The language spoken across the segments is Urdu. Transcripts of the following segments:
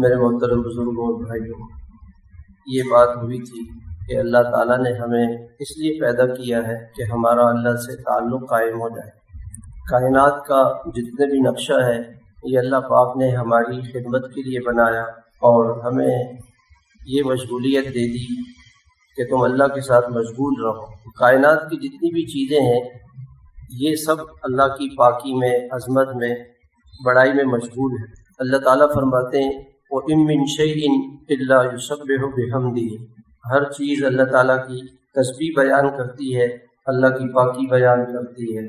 میرے محترم بزرگوں اور بھائیوں، یہ بات ہوئی تھی کہ اللہ تعالیٰ نے ہمیں اس لیے پیدا کیا ہے کہ ہمارا اللہ سے تعلق قائم ہو جائے۔ کائنات کا جتنے بھی نقشہ ہے یہ اللہ پاک نے ہماری خدمت کے لیے بنایا اور ہمیں یہ مشغولیت دے دی کہ تم اللہ کے ساتھ مشغول رہو۔ کائنات کی جتنی بھی چیزیں ہیں یہ سب اللہ کی پاکی میں، عظمت میں، بڑائی میں مشغول ہے۔ اللہ تعالیٰ فرماتے ہیں وَإِن مِّن شَيْءٍ إِلَّا يُسَبِّحُ بِحَمْدِهِ، ہر چیز اللہ تعالیٰ کی تسبیح بیان کرتی ہے، اللہ کی پاکی بیان کرتی ہے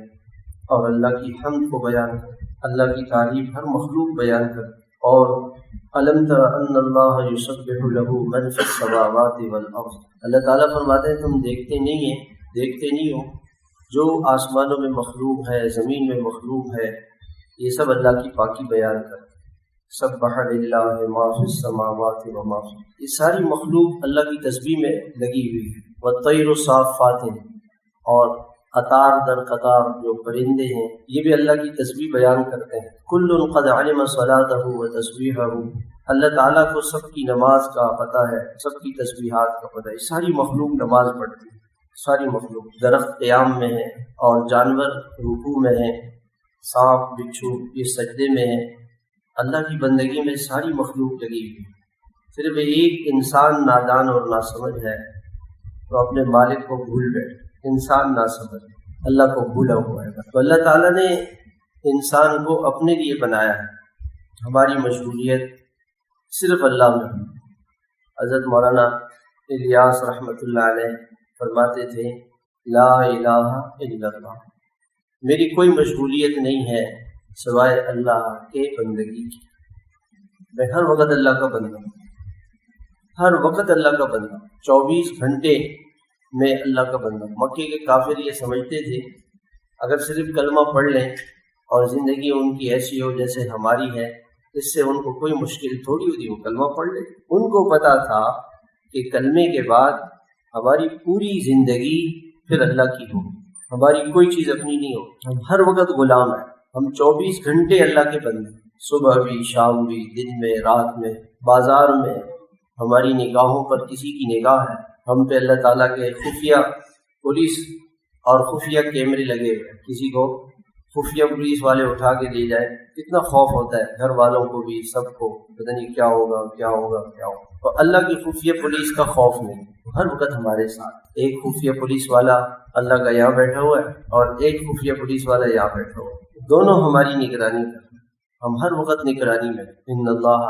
اور اللہ کی حمد کو بیان کرتی ہے، اللہ کی تعریف ہر مخلوق بیان کرتی ہے۔ اور أَلَمْ تَرَ أَنَّ اللَّهَ يُسَبِّحُ لَهُ مَن فِي السَّمَاوَاتِ وَالْأَرْضِ، اللہ تعالیٰ فرماتے ہیں تم دیکھتے نہیں ہو جو آسمانوں میں مخلوق ہے، زمین میں مخلوق ہے، یہ سب اللہ کی پاکی بیان کرتے ہیں۔ سبح للہ ما فی السماوات وما فی، یہ ساری مخلوق اللہ کی تسبیح میں لگی ہوئی ہے۔ والطیر صافات، اور قطار در قطار جو پرندے ہیں یہ بھی اللہ کی تسبیح بیان کرتے ہیں۔ کل قد علم صلاتہ وتسبیحہ، اللہ تعالیٰ کو سب کی نماز کا پتہ ہے، سب کی تسبیحات کا پتہ ہے۔ ساری مخلوق نماز پڑھتی ہے، ساری مخلوق، درخت قیام میں ہے اور جانور رکوع میں ہے، سانپ بچھو یہ سجدے میں ہے۔ اللہ کی بندگی میں ساری مخلوق لگی ہوئی، صرف ایک انسان نادان اور ناسمجھ ہے تو اپنے مالک کو بھول بیٹھے۔ انسان ناسمجھ، اللہ کو بھولا ہوا ہے۔ تو اللہ تعالیٰ نے انسان کو اپنے لیے بنایا ہے، ہماری مشغولیت صرف اللہ میں۔ حضرت مولانا الیاس رحمۃ اللہ علیہ فرماتے تھے لا الہ الا اللہ، میری کوئی مشغولیت نہیں ہے سوائے اللہ کے بندگی کی۔ میں ہر وقت اللہ کا بندہ ہوں، ہر وقت اللہ کا بندہ، 24 گھنٹے میں اللہ کا بندہ ہوں۔ مکے کے کافر یہ سمجھتے تھے اگر صرف کلمہ پڑھ لیں اور زندگی ان کی ایسی ہو جیسے ہماری ہے، اس سے ان کو کوئی مشکل تھوڑی ہوتی، وہ کلمہ پڑھ لیں۔ ان کو پتا تھا کہ کلمے کے بعد ہماری پوری زندگی پھر اللہ کی ہو، ہماری کوئی چیز اپنی نہیں ہو، ہم ہر وقت غلام ہیں، ہم 24 گھنٹے اللہ کے بندے، صبح بھی، شام بھی، دن میں، رات میں، بازار میں، ہماری نگاہوں پر کسی کی نگاہ ہے، ہم پہ اللہ تعالیٰ کے خفیہ پولیس اور خفیہ کیمرے لگے ہوئے، کسی کو خفیہ پولیس والے اٹھا کے لے جائے کتنا خوف ہوتا ہے، گھر والوں کو بھی، سب کو، پتہ نہیں کیا ہوگا کیا ہوگا کیا ہوگا۔ اور اللہ کی خفیہ پولیس کا خوف نہیں، ہر وقت ہمارے ساتھ۔ ایک خفیہ پولیس والا اللہ کا یہاں بیٹھا ہوا ہے اور ایک خفیہ پولیس والا یہاں بیٹھا ہوا ہے، دونوں ہماری نگرانی کرتے ہیں، ہم ہر وقت نگرانی میں۔ ان اللہ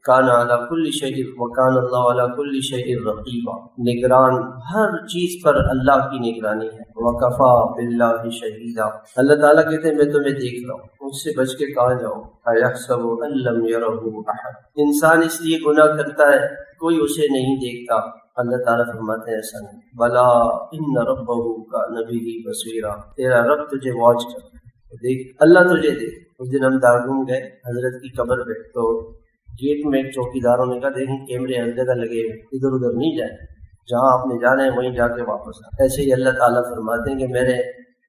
کان علی کل شیء وکان اللہ علی کل شیء رقیبا، نگران، ہر چیز پر اللہ کی نگرانی ہے۔ وکفی باللہ شہیدا، اللہ تعالیٰ کہتے ہیں میں تمہیں دیکھ رہا ہوں، مجھ سے بچ کے کہاں جاؤں۔ ایحسب ان لم یرہ احد، انسان اس لیے گناہ کرتا ہے کوئی اسے نہیں دیکھتا، اللہ تعالیٰ فرماتے ہیں ایسا نہیں، بلا ان ربہ کان بہ بصیرا، تیرا رب تجھے واچ کرتا ہے، دیکھ، اللہ تجھے دیکھ۔ اس دن ہم دارالعلوم گئے حضرت کی قبر پہ، تو گیٹ میں چوکیداروں نے کہا دیکھیں کیمرے ہر جگہ لگے ہوئے، ادھر ادھر نہیں جائیں، جہاں آپ نے جانا ہے وہیں جا کے واپس آئیں۔ ایسے ہی اللہ تعالیٰ فرماتے ہیں کہ میرے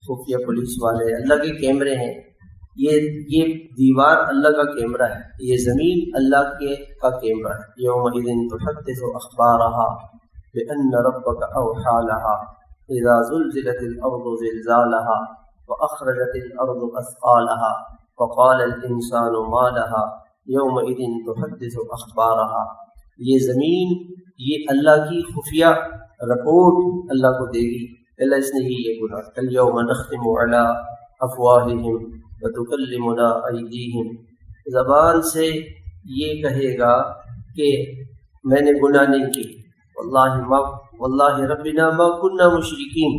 خفیہ پولیس والے اللہ کے کیمرے ہیں، یہ دیوار اللہ کا کیمرہ ہے، یہ زمین اللہ کا کیمرہ ہے۔ یومئذ تحدث اخبارها بأن ربك اوحى لها اذا زلزلت الارض زلزالها وأخرجت الأرض أثقالها وقال الإنسان ما لها يومئذ تحدث أخبارها، یہ زمین یہ اللہ کی خفیہ رپورٹ اللہ کو دے گی، اللہ اس نے ہی یہ بولا اليوم نختم على أفواههم وتكلمنا أيديهم، زبان سے یہ کہے گا کہ میں نے گناہ نہیں کی، واللہ ربنا ما كنا مشرکین،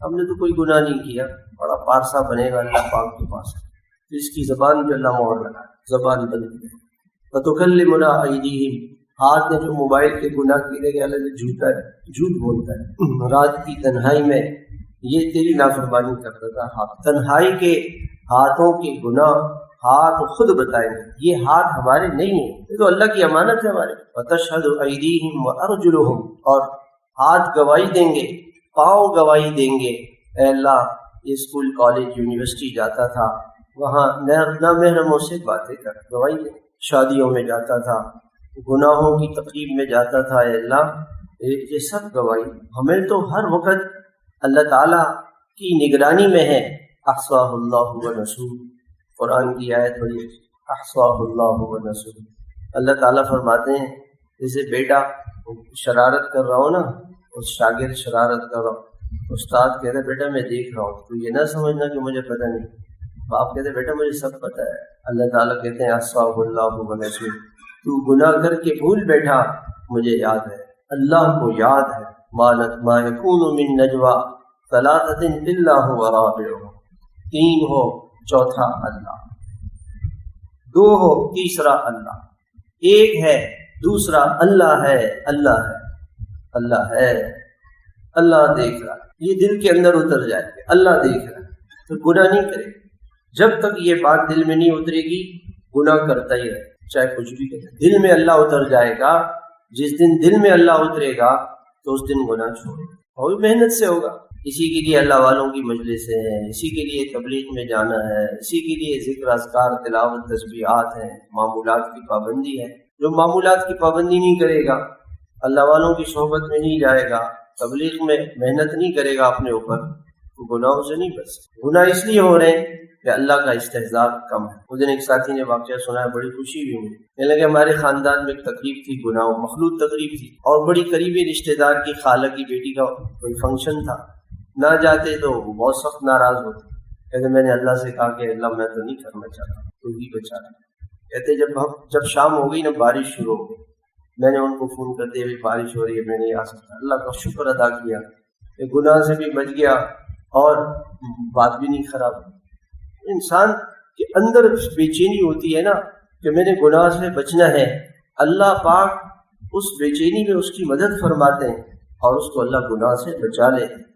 ہم نے تو کوئی گناہ نہیں کیا۔ بڑا پارسا بنے گا اللہ پاک کے پاس، تو اس کی زبان پہ اللہ مہر لگا، زبان بند ہے۔ وتکلمنا ایدیہم، ہاتھ نے جو موبائل کے گناہ کیے گئے اللہ نے جھوٹ بولتا ہے، رات کی تنہائی میں یہ تیری نافرمانی کرتا تھا ہاتھ، تنہائی کے ہاتھوں کے گناہ ہاتھ خود بتائیں گے، یہ ہاتھ ہمارے نہیں ہیں، یہ تو اللہ کی امانت ہے ہمارے۔ وتشہد ایدیہم وارجلہم، اور ہاتھ گواہی دیں گے، پاؤں گواہی دیں گے، اے اللہ یہ اسکول کالج یونیورسٹی جاتا تھا، وہاں نامحرموں سے باتیں کر، گواہی دیں، شادیوں میں جاتا تھا، گناہوں کی تقریب میں جاتا تھا، اے اللہ یہ سب گواہی ہمیں تو ہر وقت اللہ تعالیٰ کی نگرانی میں ہے۔ احصاہ اللہ ونسوہ، قرآن کی آیت بڑی، احصاہ اللہ ونسوہ۔ اللہ تعالیٰ فرماتے ہیں جیسے بیٹا شرارت کر رہا ہو نا، اس شاگرد شرارت کر رہا ہو، استاد کہتے ہیں بیٹا میں دیکھ رہا ہوں، تو یہ نہ سمجھنا کہ مجھے پتہ نہیں۔ باپ کہتے ہیں بیٹا مجھے سب پتہ ہے۔ اللہ تعالیٰ کہتے ہیں احصاہ اللہ ونسوہ، تو گناہ کر کے بھول بیٹھا مجھے یاد ہے، اللہ کو یاد ہے۔ ما یکون من نجوی ثلاثۃ الا هو رابعهم، تین ہو چوتھا اللہ، دو ہو تیسرا اللہ، ایک ہے دوسرا اللہ ہے، اللہ ہے، اللہ ہے، اللہ دیکھ رہا ہے۔ یہ دل کے اندر اتر جائے کہ اللہ دیکھ رہا ہے تو گناہ نہیں کرے۔ جب تک یہ بات دل میں نہیں اترے گی گناہ کرتا ہی رہے، چاہے کچھ بھی کرے۔ دل میں اللہ اتر جائے گا، جس دن دل میں اللہ اترے گا تو اس دن گناہ چھوڑے، اور محنت سے ہوگا۔ اسی کے لیے اللہ والوں کی مجلسیں ہیں، اسی کے لیے تبلیغ میں جانا ہے، اسی کے لیے ذکر اذکار تلاوت تسبیحات ہیں، معمولات کی پابندی ہے۔ جو معمولات کی پابندی نہیں کرے گا، اللہ والوں کی صحبت میں نہیں جائے گا، تبلیغ میں محنت نہیں کرے گا اپنے اوپر، تو گناہوں سے نہیں بچ سکتا۔ گناہ اس لیے ہو رہے ہیں کہ اللہ کا استحضار کم ہے۔ اس دن ایک ساتھی نے واقعہ سنا ہے، بڑی خوشی ہوئی مجھے، کہنے لگے ہمارے خاندان میں ایک تقریب تھی، گناہوں مخلوط تقریب تھی، اور بڑی قریبی رشتہ دار کی خالہ کی بیٹی کا کوئی فنکشن تھا، نہ جاتے تو وہ بہت سخت ناراض ہوتے۔ کہتے میں نے اللہ سے کہا کہ اللہ میں تو نہیں کرنا چاہتا، تو ہی بچا۔ کہتے جب شام ہو گئی نا، بارش شروع ہو گئی، میں نے ان کو فون کر دیا بارش ہو رہی ہے میں نہیں آ سکتا۔ اللہ کا شکر ادا کیا کہ گناہ سے بھی بچ گیا اور بات بھی نہیں خراب ہوئی۔ انسان کے اندر بے چینی ہوتی ہے نا کہ میں نے گناہ سے بچنا ہے، اللہ پاک اس بے چینی میں اس کی مدد فرماتے ہیں اور اس کو اللہ گناہ سے بچا لیتے ہیں۔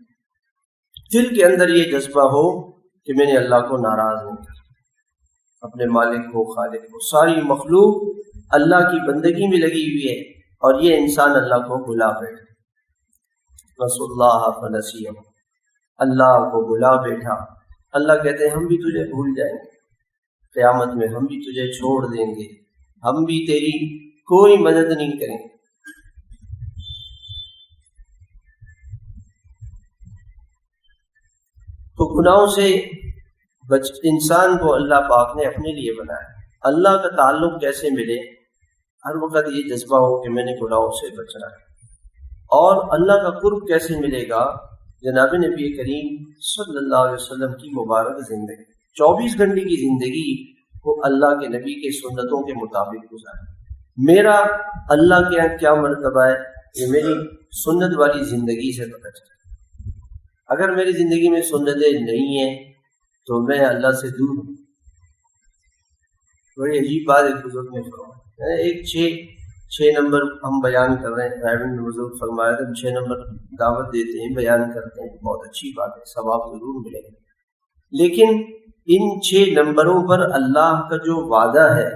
دل کے اندر یہ جذبہ ہو کہ میں نے اللہ کو ناراض نہیں کیا، اپنے مالک کو، خالق کو۔ ساری مخلوق اللہ کی بندگی میں لگی ہوئی ہے اور یہ انسان اللہ کو بلا بیٹھا، رسول اللہ فنسیہ، اللہ کو بلا بیٹھا۔ اللہ کہتے ہیں ہم بھی تجھے بھول جائیں گے، قیامت میں ہم بھی تجھے چھوڑ دیں گے، ہم بھی تیری کوئی مدد نہیں کریں گے۔ تو گناہوں سے انسان کو اللہ پاک نے اپنے لیے بنایا۔ اللہ کا تعلق کیسے ملے؟ ہر وقت یہ جذبہ ہو کہ میں نے گناہوں سے بچنا ہے۔ اور اللہ کا قرب کیسے ملے گا؟ جناب نبی کریم صلی اللہ علیہ وسلم کی مبارک زندگی، 24 گھنٹے کی زندگی کو اللہ کے نبی کے سنتوں کے مطابق گزارا۔ میرا اللہ کے یہاں کیا مرتبہ ہے یہ میری سنت والی زندگی سے پتہ چلا۔ اگر میری زندگی میں سنتیں نہیں ہیں تو میں اللہ سے دور ہوں۔ بڑی عجیب بات ایک بزرگ نے فرمایا، ایک 6 نمبر ہم بیان کر رہے ہیں، ڈرائیونگ بزرگ فرمایا کہ 6 نمبر دعوت دیتے ہیں، بیان کرتے ہیں، بہت اچھی بات ہے، ثواب ضرور ملے گا، لیکن ان 6 نمبروں پر اللہ کا جو وعدہ ہے،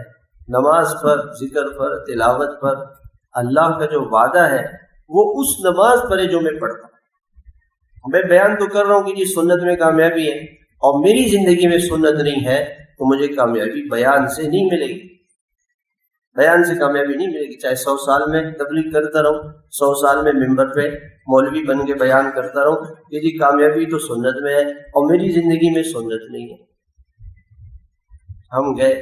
نماز پر، ذکر پر، تلاوت پر، اللہ کا جو وعدہ ہے وہ اس نماز پر ہے جو میں پڑھتا ہوں۔ میں بیان تو کر رہا ہوں کہ یہ سنت میں کامیابی ہے، اور میری زندگی میں سنت نہیں ہے تو مجھے کامیابی بیان سے نہیں ملے گی، بیان سے کامیابی نہیں ملے گی۔ چاہے 100 سال میں تبلیغ کرتا رہوں، 100 سال میں ممبر پہ مولوی بن کے بیان کرتا رہوں، یہ جی کامیابی تو سنت میں ہے اور میری زندگی میں سنت نہیں ہے۔ ہم گئے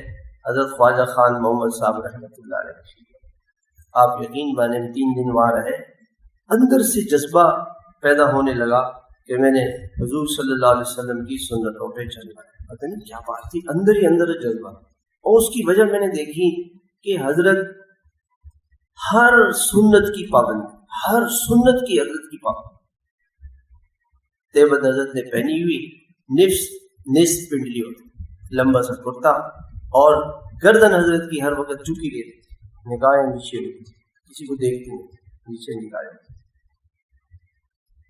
حضرت خواجہ خان محمد صاحب رحمۃ اللہ علیہ، آپ یقین مانیں 3 دن وہاں رہے، اندر سے جذبہ پیدا ہونے لگا کہ میں نے حضور صلی اللہ علیہ وسلم کی سنتوں پہ چلنا ہے۔ پتہ نہیں کیا بات تھی، اندر ہی اندر جذبہ، اور اس کی وجہ میں نے دیکھی کہ حضرت ہر سنت کی پابندی، ہر سنت کی حضرت کی پابندی۔ تیبت حضرت نے پہنی ہوئی نصف پنڈلی ہوتی، لمبا سا کرتا، اور گردن حضرت کی ہر وقت جھکی رہتی، نگاہیں نیچے ہوتی، کسی کو دیکھتی نہیں، نیچے نگاہیں۔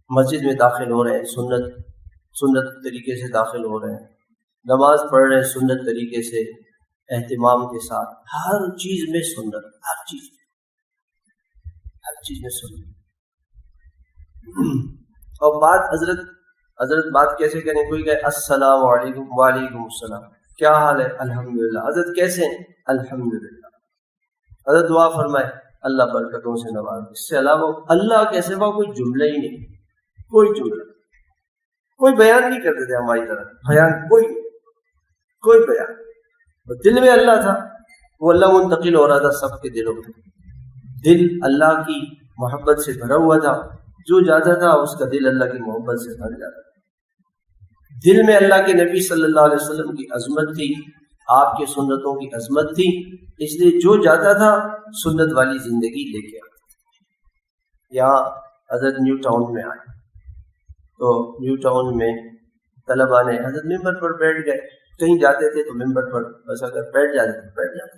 مسجد میں داخل ہو رہے ہیں، سنت طریقے سے داخل ہو رہے ہیں، نماز پڑھ رہے ہیں سنت طریقے سے، اہتمام کے ساتھ، ہر چیز میں سنت، ہر چیز میں سنت۔ اور بات حضرت بات کیسے کریں؟ کوئی کہے السلام علیکم، وعلیکم السلام، کیا حال ہے؟ الحمدللہ۔ حضرت کیسے ہیں؟ الحمدللہ۔ حضرت دعا فرمائے اللہ برکتوں سے نواز، اس سے علاوہ اللہ کے سوا کوئی جملہ ہی نہیں، کوئی جملہ، کوئی بیان نہیں کرتے تھے ہماری طرح، بیان کوئی بیان، دل میں اللہ تھا، وہ اللہ منتقل ہو رہا تھا سب کے دلوں میں، دل اللہ کی محبت سے بھرا ہوا تھا، جو جاتا تھا اس کا دل اللہ کی محبت سے بھر جاتا تھا، دل میں اللہ کے نبی صلی اللہ علیہ وسلم کی عظمت تھی، آپ کے سنتوں کی عظمت تھی، اس لیے جو جاتا تھا سنت والی زندگی لے کے آتا۔ یہاں حضرت نیو ٹاؤن میں آئے تو نیو ٹاؤن میں طلبا نے حضرت ممبر پر بیٹھ گئے، کہیں جاتے تھے تو ممبر پر بس اگر بیٹھ جاتے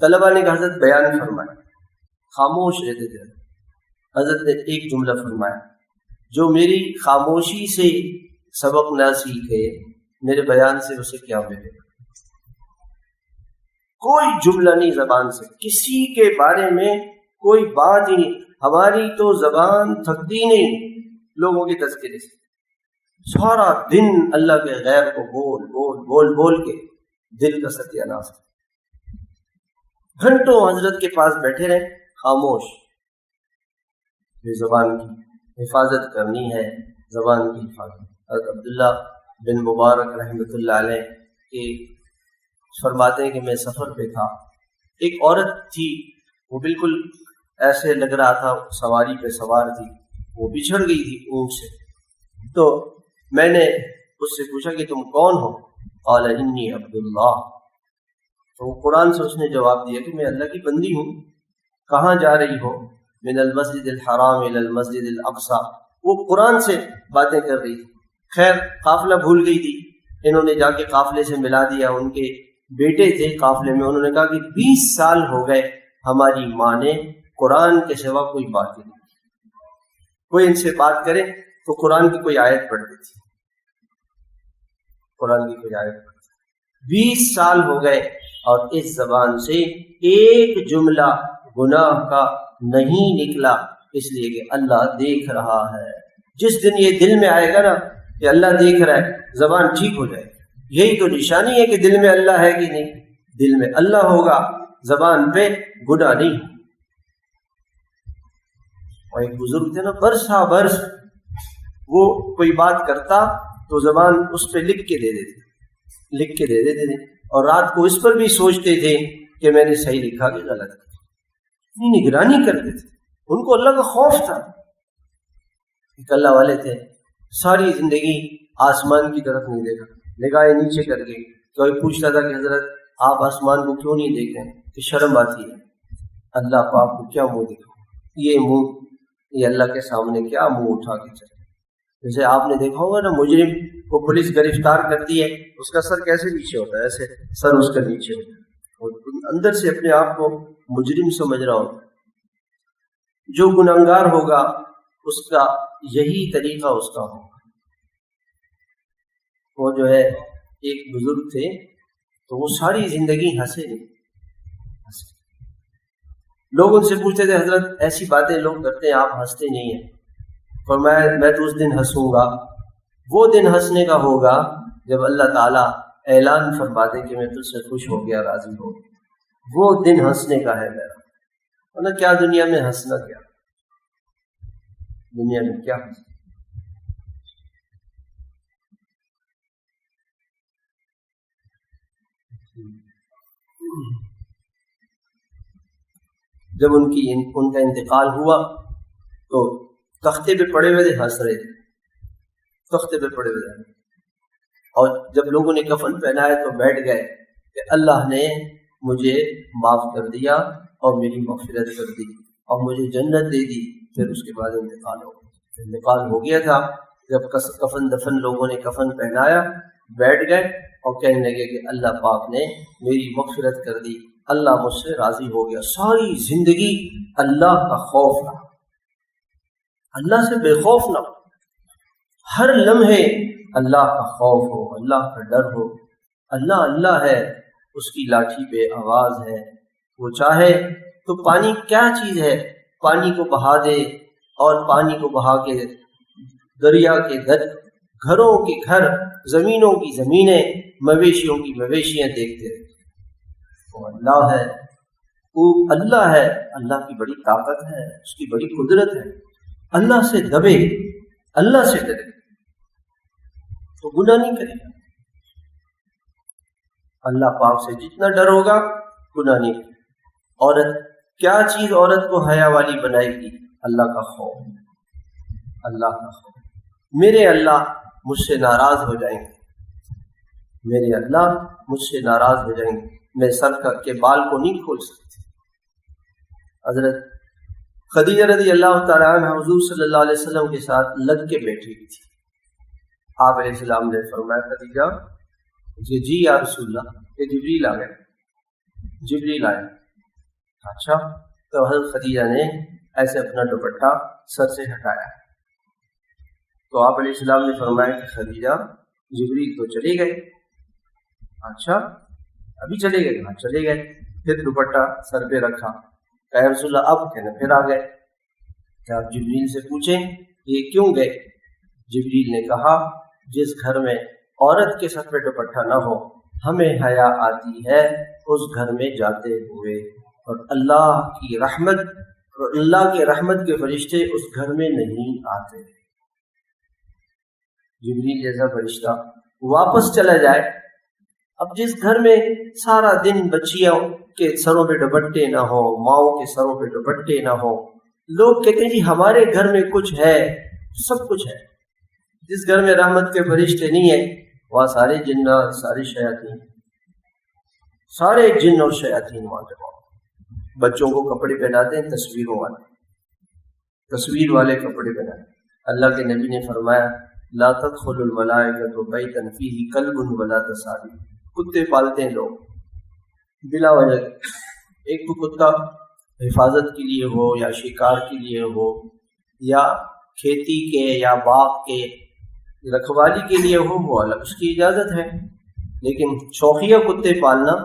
طلبا نے کہا حضرت بیان فرمائے، خاموش رہتے تھے، حضرت نے ایک جملہ فرمایا، جو میری خاموشی سے سبق نہ سیکھے میرے بیان سے اسے کیا ملے گا؟ کوئی جملہ نہیں زبان سے، کسی کے بارے میں کوئی بات ہی نہیں، ہماری تو زبان تھکتی نہیں لوگوں کے تذکرے سے، سارا دن اللہ کے غیر کو بول بول بول بول کے دل کا ستیہ ناش، گھنٹوں حضرت کے پاس بیٹھے رہے خاموش۔ یہ زبان کی حفاظت کرنی ہے، زبان کی حفاظت۔ حضرت عبداللہ بن مبارک رحمۃ اللہ علیہ کے فرماتے ہیں کہ میں سفر پہ تھا، ایک عورت تھی، وہ بالکل ایسے لگ رہا تھا سواری پہ سوار تھی، وہ بچھڑ گئی تھی اونٹ سے، تو میں نے اس سے پوچھا کہ تم کون ہو؟ قال انی عبداللہ، تو قرآن سے اس نے جواب دیا کہ میں اللہ کی بندی ہوں۔ کہاں جا رہی ہو؟ من المسجد الحرام الى المسجد الاقصی، وہ قرآن سے باتیں کر رہی تھی۔ خیر قافلہ بھول گئی تھی، انہوں نے جا کے قافلے سے ملا دیا، ان کے بیٹے تھے قافلے میں، انہوں نے کہا کہ 20 سال ہو گئے ہماری ماں نے قرآن کے سوا کوئی بات نہیں، کوئی ان سے بات کرے تو قرآن کی کوئی آیت پڑھتی تھی، قرآن کی کوئی آیت پڑھتی تھی۔ 20 سال ہو گئے اور اس زبان سے ایک جملہ گناہ کا نہیں نکلا، اس لیے کہ اللہ دیکھ رہا ہے۔ جس دن یہ دل میں آئے گا نا کہ اللہ دیکھ رہا ہے، زبان ٹھیک ہو جائے گی۔ یہی تو نشانی ہے کہ دل میں اللہ ہے کہ نہیں، دل میں اللہ ہوگا، زبان پہ گناہ نہیں۔ اور ایک بزرگ تھے نا، برسا برس وہ کوئی بات کرتا تو زبان اس پہ لکھ کے دے دیتے تھے، اور رات کو اس پر بھی سوچتے تھے کہ میں نے صحیح لکھا کہ غلط لکھا، اتنی نگرانی کرتے تھے، ان کو اللہ کا خوف تھا۔ ایک اللہ والے تھے، ساری زندگی آسمان کی طرف نہیں دیکھا، نگاہیں نیچے کر گئی، کوئی پوچھتا تھا کہ حضرت آپ آسمان کو کیوں نہیں دیکھ رہے؟ کہ شرم آتی ہے، اللہ پاک کو کیا منہ دکھا، یہ منہ، یہ اللہ کے سامنے کیا منہ اٹھا کے چلے۔ جیسے آپ نے دیکھا ہوگا نا، مجرم کو پولیس گرفتار کرتی ہے، اس کا سر کیسے نیچے ہوتا ہے، ایسے سر اس کا نیچے ہوتا ہے، اور اندر سے اپنے آپ کو مجرم سمجھ رہا ہوتا ہے۔ جو گنہگار ہوگا اس کا یہی طریقہ اس کا ہوگا۔ وہ جو ہے ایک بزرگ تھے تو وہ ساری زندگی ہنسے نہیں، لوگ ان سے پوچھتے تھے حضرت ایسی باتیں لوگ کرتے ہیں آپ ہنستے نہیں ہیں، اور میں تو اس دن ہنسوں گا، وہ دن ہنسنے کا ہوگا جب اللہ تعالیٰ اعلان فرما دے کہ میں تجھ سے خوش ہو گیا، راضی ہو گیا، وہ دن ہنسنے کا ہے میرا، ورنہ کیا دنیا میں ہنسنا، کیا دنیا میں کیا ہنسنا۔ جب ان کا انتقال ہوا تو تختے پہ پڑے ہوئے تھے، ہنس رہے تھے، تختے پہ پڑے ہوئے تھے، اور جب لوگوں نے کفن پہنایا تو بیٹھ گئے کہ اللہ نے مجھے معاف کر دیا اور میری مغفرت کر دی اور مجھے جنت دے دی۔ پھر اس کے بعد انتقال ہو گیا تھا، جب کفن دفن لوگوں نے کفن پہنایا، بیٹھ گئے اور کہنے لگے کہ اللہ پاک نے میری مغفرت کر دی، اللہ مجھ سے راضی ہو گیا۔ ساری زندگی اللہ کا خوف رہا، اللہ سے بے خوف نہ ہو، ہر لمحے اللہ کا خوف ہو، اللہ کا ڈر ہو۔ اللہ اللہ ہے، اس کی لاٹھی بے آواز ہے، وہ چاہے تو پانی کیا چیز ہے، پانی کو بہا دے، اور پانی کو بہا کے دریا کے گھروں کے گھر، زمینوں کی زمینیں، مویشیوں کی مویشیاں دیکھتے رہتے، وہ اللہ ہے۔ وہ اللہ ہے، اللہ کی بڑی طاقت ہے، اس کی بڑی قدرت ہے، اللہ سے دبے، اللہ سے ڈرے تو گناہ نہیں کرے گا۔ اللہ پاک سے جتنا ڈر ہوگا گناہ نہیں کرے۔ عورت، کیا چیز عورت کو حیا والی بنائے گی؟ اللہ کا خوف، اللہ کا خوف۔ میرے اللہ مجھ سے ناراض ہو جائیں گے، میرے اللہ مجھ سے ناراض ہو جائیں گے، میں سر کے بال کو نہیں کھول سکتی۔ حضرت خدیجہ رضی اللہ تعالیٰ عنہ حضور صلی اللہ علیہ وسلم کے ساتھ لگ کے بیٹھی ہوئی تھی۔ آپ علیہ السلام نے فرمایا خدیجہ، جی یا رسول اللہ، کہ جبریل آ گئے، جبریل آئے۔ اچھا، تو حضرت خدیجہ نے ایسے اپنا دوپٹہ سر سے ہٹایا، تو آپ علیہ السلام نے فرمایا کہ خدیجہ جبریل تو چلے گئے۔ اچھا، ابھی چلے گئے؟ ہاں چلے گئے۔ پھر دوپٹہ سر پہ رکھا، کہ رسول اللہ اب کہنا پھر آ گئے، کہ آپ جبریل سے پوچھیں یہ کیوں گئے؟ جبریل نے کہا جس گھر میں عورت کے سر پہ دوپٹہ نہ ہو ہمیں حیا آتی ہے اس گھر میں جاتے ہوئے، اور اللہ کی رحمت اور اللہ کے رحمت کے فرشتے اس گھر میں نہیں آتے۔ جبریل جیسا فرشتہ واپس چلا جائے، اب جس گھر میں سارا دن بچیوں کے سروں پہ دوپٹے نہ ہو، ماؤں کے سروں پہ دوپٹے نہ ہو، لوگ کہتے ہیں جی ہمارے گھر میں کچھ ہے، سب کچھ ہے۔ جس گھر میں رحمت کے فرشتے نہیں ہیں وہاں سارے جنات، سارے شیاطین، سارے جن اور شیاطین وہاں جمع۔ بچوں کو کپڑے پہناتے ہیں تصویروں والے، تصویر والے کپڑے پہناتے۔ اللہ کے نبی نے فرمایا لا تدخل الملائکۃ بیتا فیہ کلب ولا تصاویر۔ کتے پالتے ہیں لوگ بلا وجہ، ایک تو کتا حفاظت کے لیے ہو یا شکار کے لیے ہو یا کھیتی کے یا باغ کے رکھوالی کے لیے ہو، وہ الگ اس کی اجازت ہے، لیکن شوخیہ کتے پالنا،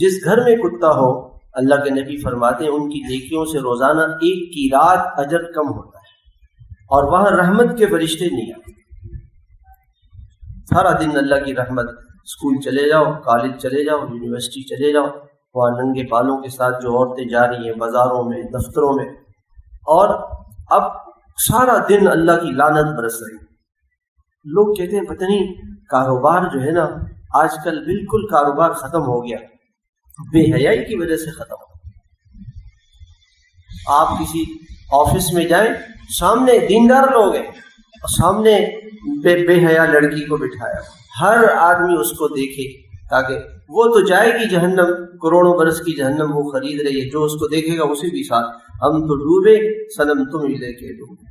جس گھر میں کتا ہو اللہ کے نبی فرماتے ہیں ان کی نیکیوں سے روزانہ 1 کی رات اجر کم ہوتا ہے، اور وہاں رحمت کے فرشتے نہیں آتے۔ سارا دن اللہ کی رحمت، اسکول چلے جاؤ، کالج چلے جاؤ، یونیورسٹی چلے جاؤ، وہاں ننگے بالوں کے ساتھ جو عورتیں جا رہی ہیں بازاروں میں، دفتروں میں، اور اب سارا دن اللہ کی لعنت برس رہی۔ لوگ کہتے ہیں پتہ نہیں کاروبار جو ہے نا آج کل بالکل کاروبار ختم ہو گیا، بے حیائی کی وجہ سے ختم ہو۔ آپ کسی آفس میں جائیں، سامنے دیندار لوگ ہیں اور سامنے بے حیا لڑکی کو بٹھایا، ہر آدمی اس کو دیکھے، تاکہ وہ تو جائے گی جہنم، کروڑوں برس کی جہنم وہ خرید رہی ہے، جو اس کو دیکھے گا اسی بھی ساتھ ہم تو ڈوبے صنم تم ہی لے کے ڈوبے۔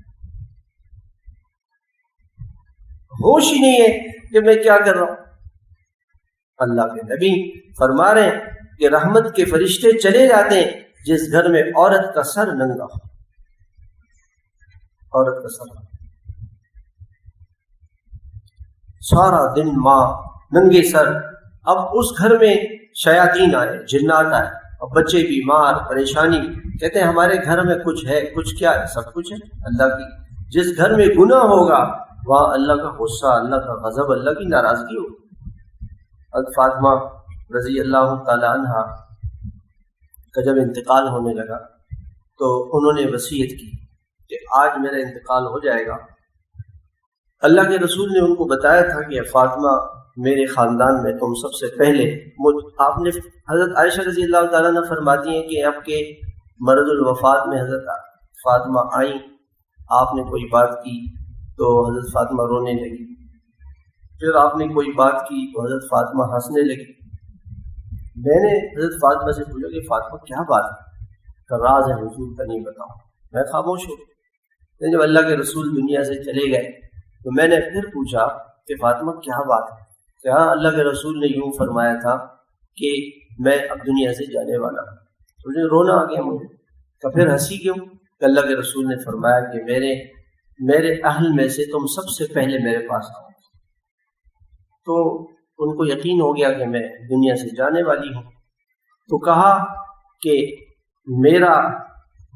ہوش ہی نہیں ہے کہ میں کیا کر رہا ہوں۔ اللہ کے نبی فرما رہے ہیں کہ رحمت کے فرشتے چلے جاتے ہیں جس گھر میں عورت کا سر ننگا ہو، عورت کا سر سارا دن ماں ننگے سر۔ اب اس گھر میں شیاطین آئے، جنات آئے، اور بچے بیمار، پریشانی، کہتے ہیں ہمارے گھر میں کچھ ہے، کچھ کیا ہے؟ سب کچھ ہے اللہ کی۔ جس گھر میں گناہ ہوگا وہاں اللہ کا غصہ، اللہ کا غضب، اللہ کی ناراضگی ہوگی۔ حضرت فاطمہ رضی اللہ تعالی عنہ کا جب انتقال ہونے لگا تو انہوں نے وصیت کی کہ آج میرا انتقال ہو جائے گا۔ اللہ کے رسول نے ان کو بتایا تھا کہ فاطمہ میرے خاندان میں تم سب سے پہلے، آپ نے حضرت عائشہ رضی اللہ تعالیٰ نے فرماتی ہیں کہ آپ کے مرض الوفات میں حضرت فاطمہ آئیں، آپ نے کوئی بات کی تو حضرت فاطمہ رونے لگی، پھر آپ نے کوئی بات کی تو حضرت فاطمہ ہنسنے لگی۔ میں نے حضرت فاطمہ سے پوچھا کہ فاطمہ کیا بات ہے؟ کہ راز ہے حضور کا نہیں بتاؤں۔ میں خاموش ہوں۔ جب اللہ کے رسول دنیا سے چلے گئے تو میں نے پھر پوچھا کہ فاطمہ کیا بات ہے؟ کہ ہاں اللہ کے رسول نے یوں فرمایا تھا کہ میں اب دنیا سے جانے والا ہوں۔ مجھے رونا آ گیا مجھے، کہ پھر ہنسی کیوں؟ کہ اللہ کے رسول نے فرمایا کہ میرے اہل میں سے تم سب سے پہلے میرے پاس آؤ۔ تو ان کو یقین ہو گیا کہ میں دنیا سے جانے والی ہوں، تو کہا کہ میرا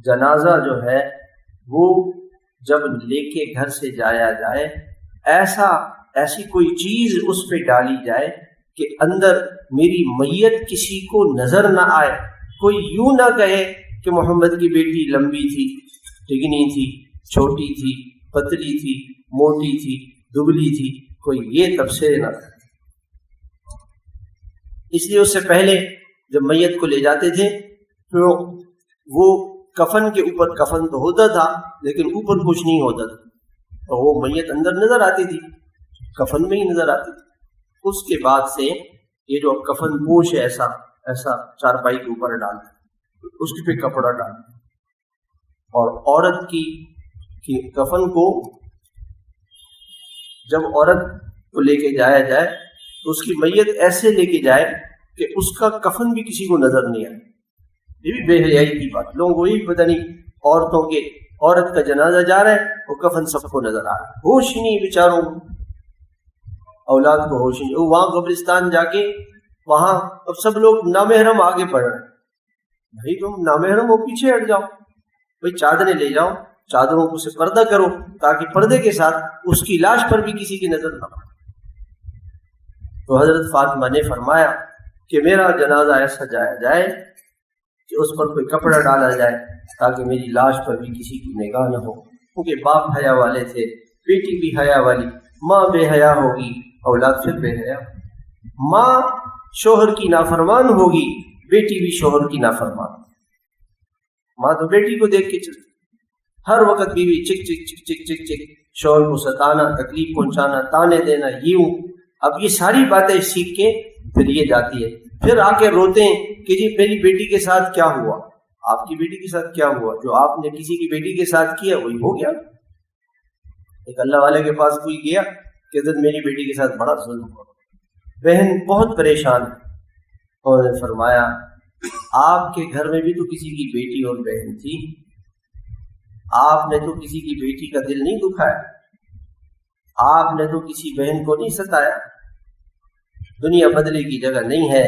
جنازہ جو ہے وہ جب لے کے گھر سے جایا جائے، ایسی کوئی چیز اس پہ ڈالی جائے کہ اندر میری میت کسی کو نظر نہ آئے، کوئی یوں نہ کہے کہ محمد کی بیٹی لمبی تھی، ٹگنی تھی، چھوٹی تھی، پتلی تھی، موٹی تھی، دبلی تھی، کوئی یہ تبصرے نہ کرے۔ اس لیے اس سے پہلے جب میت کو لے جاتے تھے تو وہ کفن کے اوپر کفن تو ہوتا تھا لیکن اوپر کچھ نہیں ہوتا تھا، اور وہ میت اندر نظر آتی تھی، کفن میں ہی نظر آتی تھی۔ اس کے بعد سے یہ جو کفن پوش ہے ایسا چارپائی کے اوپر ڈالتے، اس کے پہ کپڑا ڈالتے، اور عورت کی کفن کو جب عورت کو لے کے جایا جائے تو اس کی میت ایسے لے کے جائے کہ اس کا کفن بھی کسی کو نظر نہیں آئے۔ یہ بھی بے حیائی کی بات، لوگوں کو یہ پتہ نہیں عورت کا جنازہ جا رہا ہے وہ کفن سب کو نظر آ رہا ہے، ہوش ہی نہیں بیچاروں کو، اولاد کو ہوش نہیں۔ وہاں قبرستان جا کے وہاں اب سب لوگ نامحرم آگے بڑھ رہے ہیں، بھائی تم نامحرم ہو پیچھے ہٹ جاؤ، بھائی چادریں لے جاؤ، چادروں کو سے پردہ کرو تاکہ پردے کے ساتھ اس کی لاش پر بھی کسی کی نظر نہ پڑے۔ تو حضرت فاطمہ نے فرمایا کہ میرا جنازہ ایسا جایا جائے کہ اس پر کوئی کپڑا ڈالا جائے تاکہ میری لاش پر بھی کسی کی نگاہ نہ ہو، کیونکہ باپ حیا والے تھے، بیٹی بھی حیا والی، ماں بے حیا ہوگی اولاد پھر بے حیا، ماں شوہر کی نافرمان ہوگی بیٹی بھی شوہر کی نافرمان۔ ماں تو بیٹی کو دیکھ کے چلتی، ہر وقت بیوی چک چک چک چک چک چک، شوہر کو ستانا، تکلیف پہنچانا، تانے دینا، یوں۔ اب یہ ساری باتیں سیکھ کے پھر یہ جاتی ہے، پھر آ کے روتے ہیں کہ جی میری بیٹی کے ساتھ کیا ہوا، آپ کی بیٹی کے ساتھ کیا ہوا؟ جو آپ نے کسی کی بیٹی کے ساتھ کیا وہی ہو گیا۔ ایک اللہ والے کے پاس کوئی گیا کہ حضرت میری بیٹی کے ساتھ بڑا ظلم ہوا، بہن بہت پریشان ہے، انہوں نے فرمایا آپ کے گھر میں بھی تو کسی کی بیٹی اور بہن تھی، آپ نے تو کسی کی بیٹی کا دل نہیں دکھایا، آپ نے تو کسی بہن کو نہیں ستایا۔ دنیا بدلے کی جگہ نہیں ہے،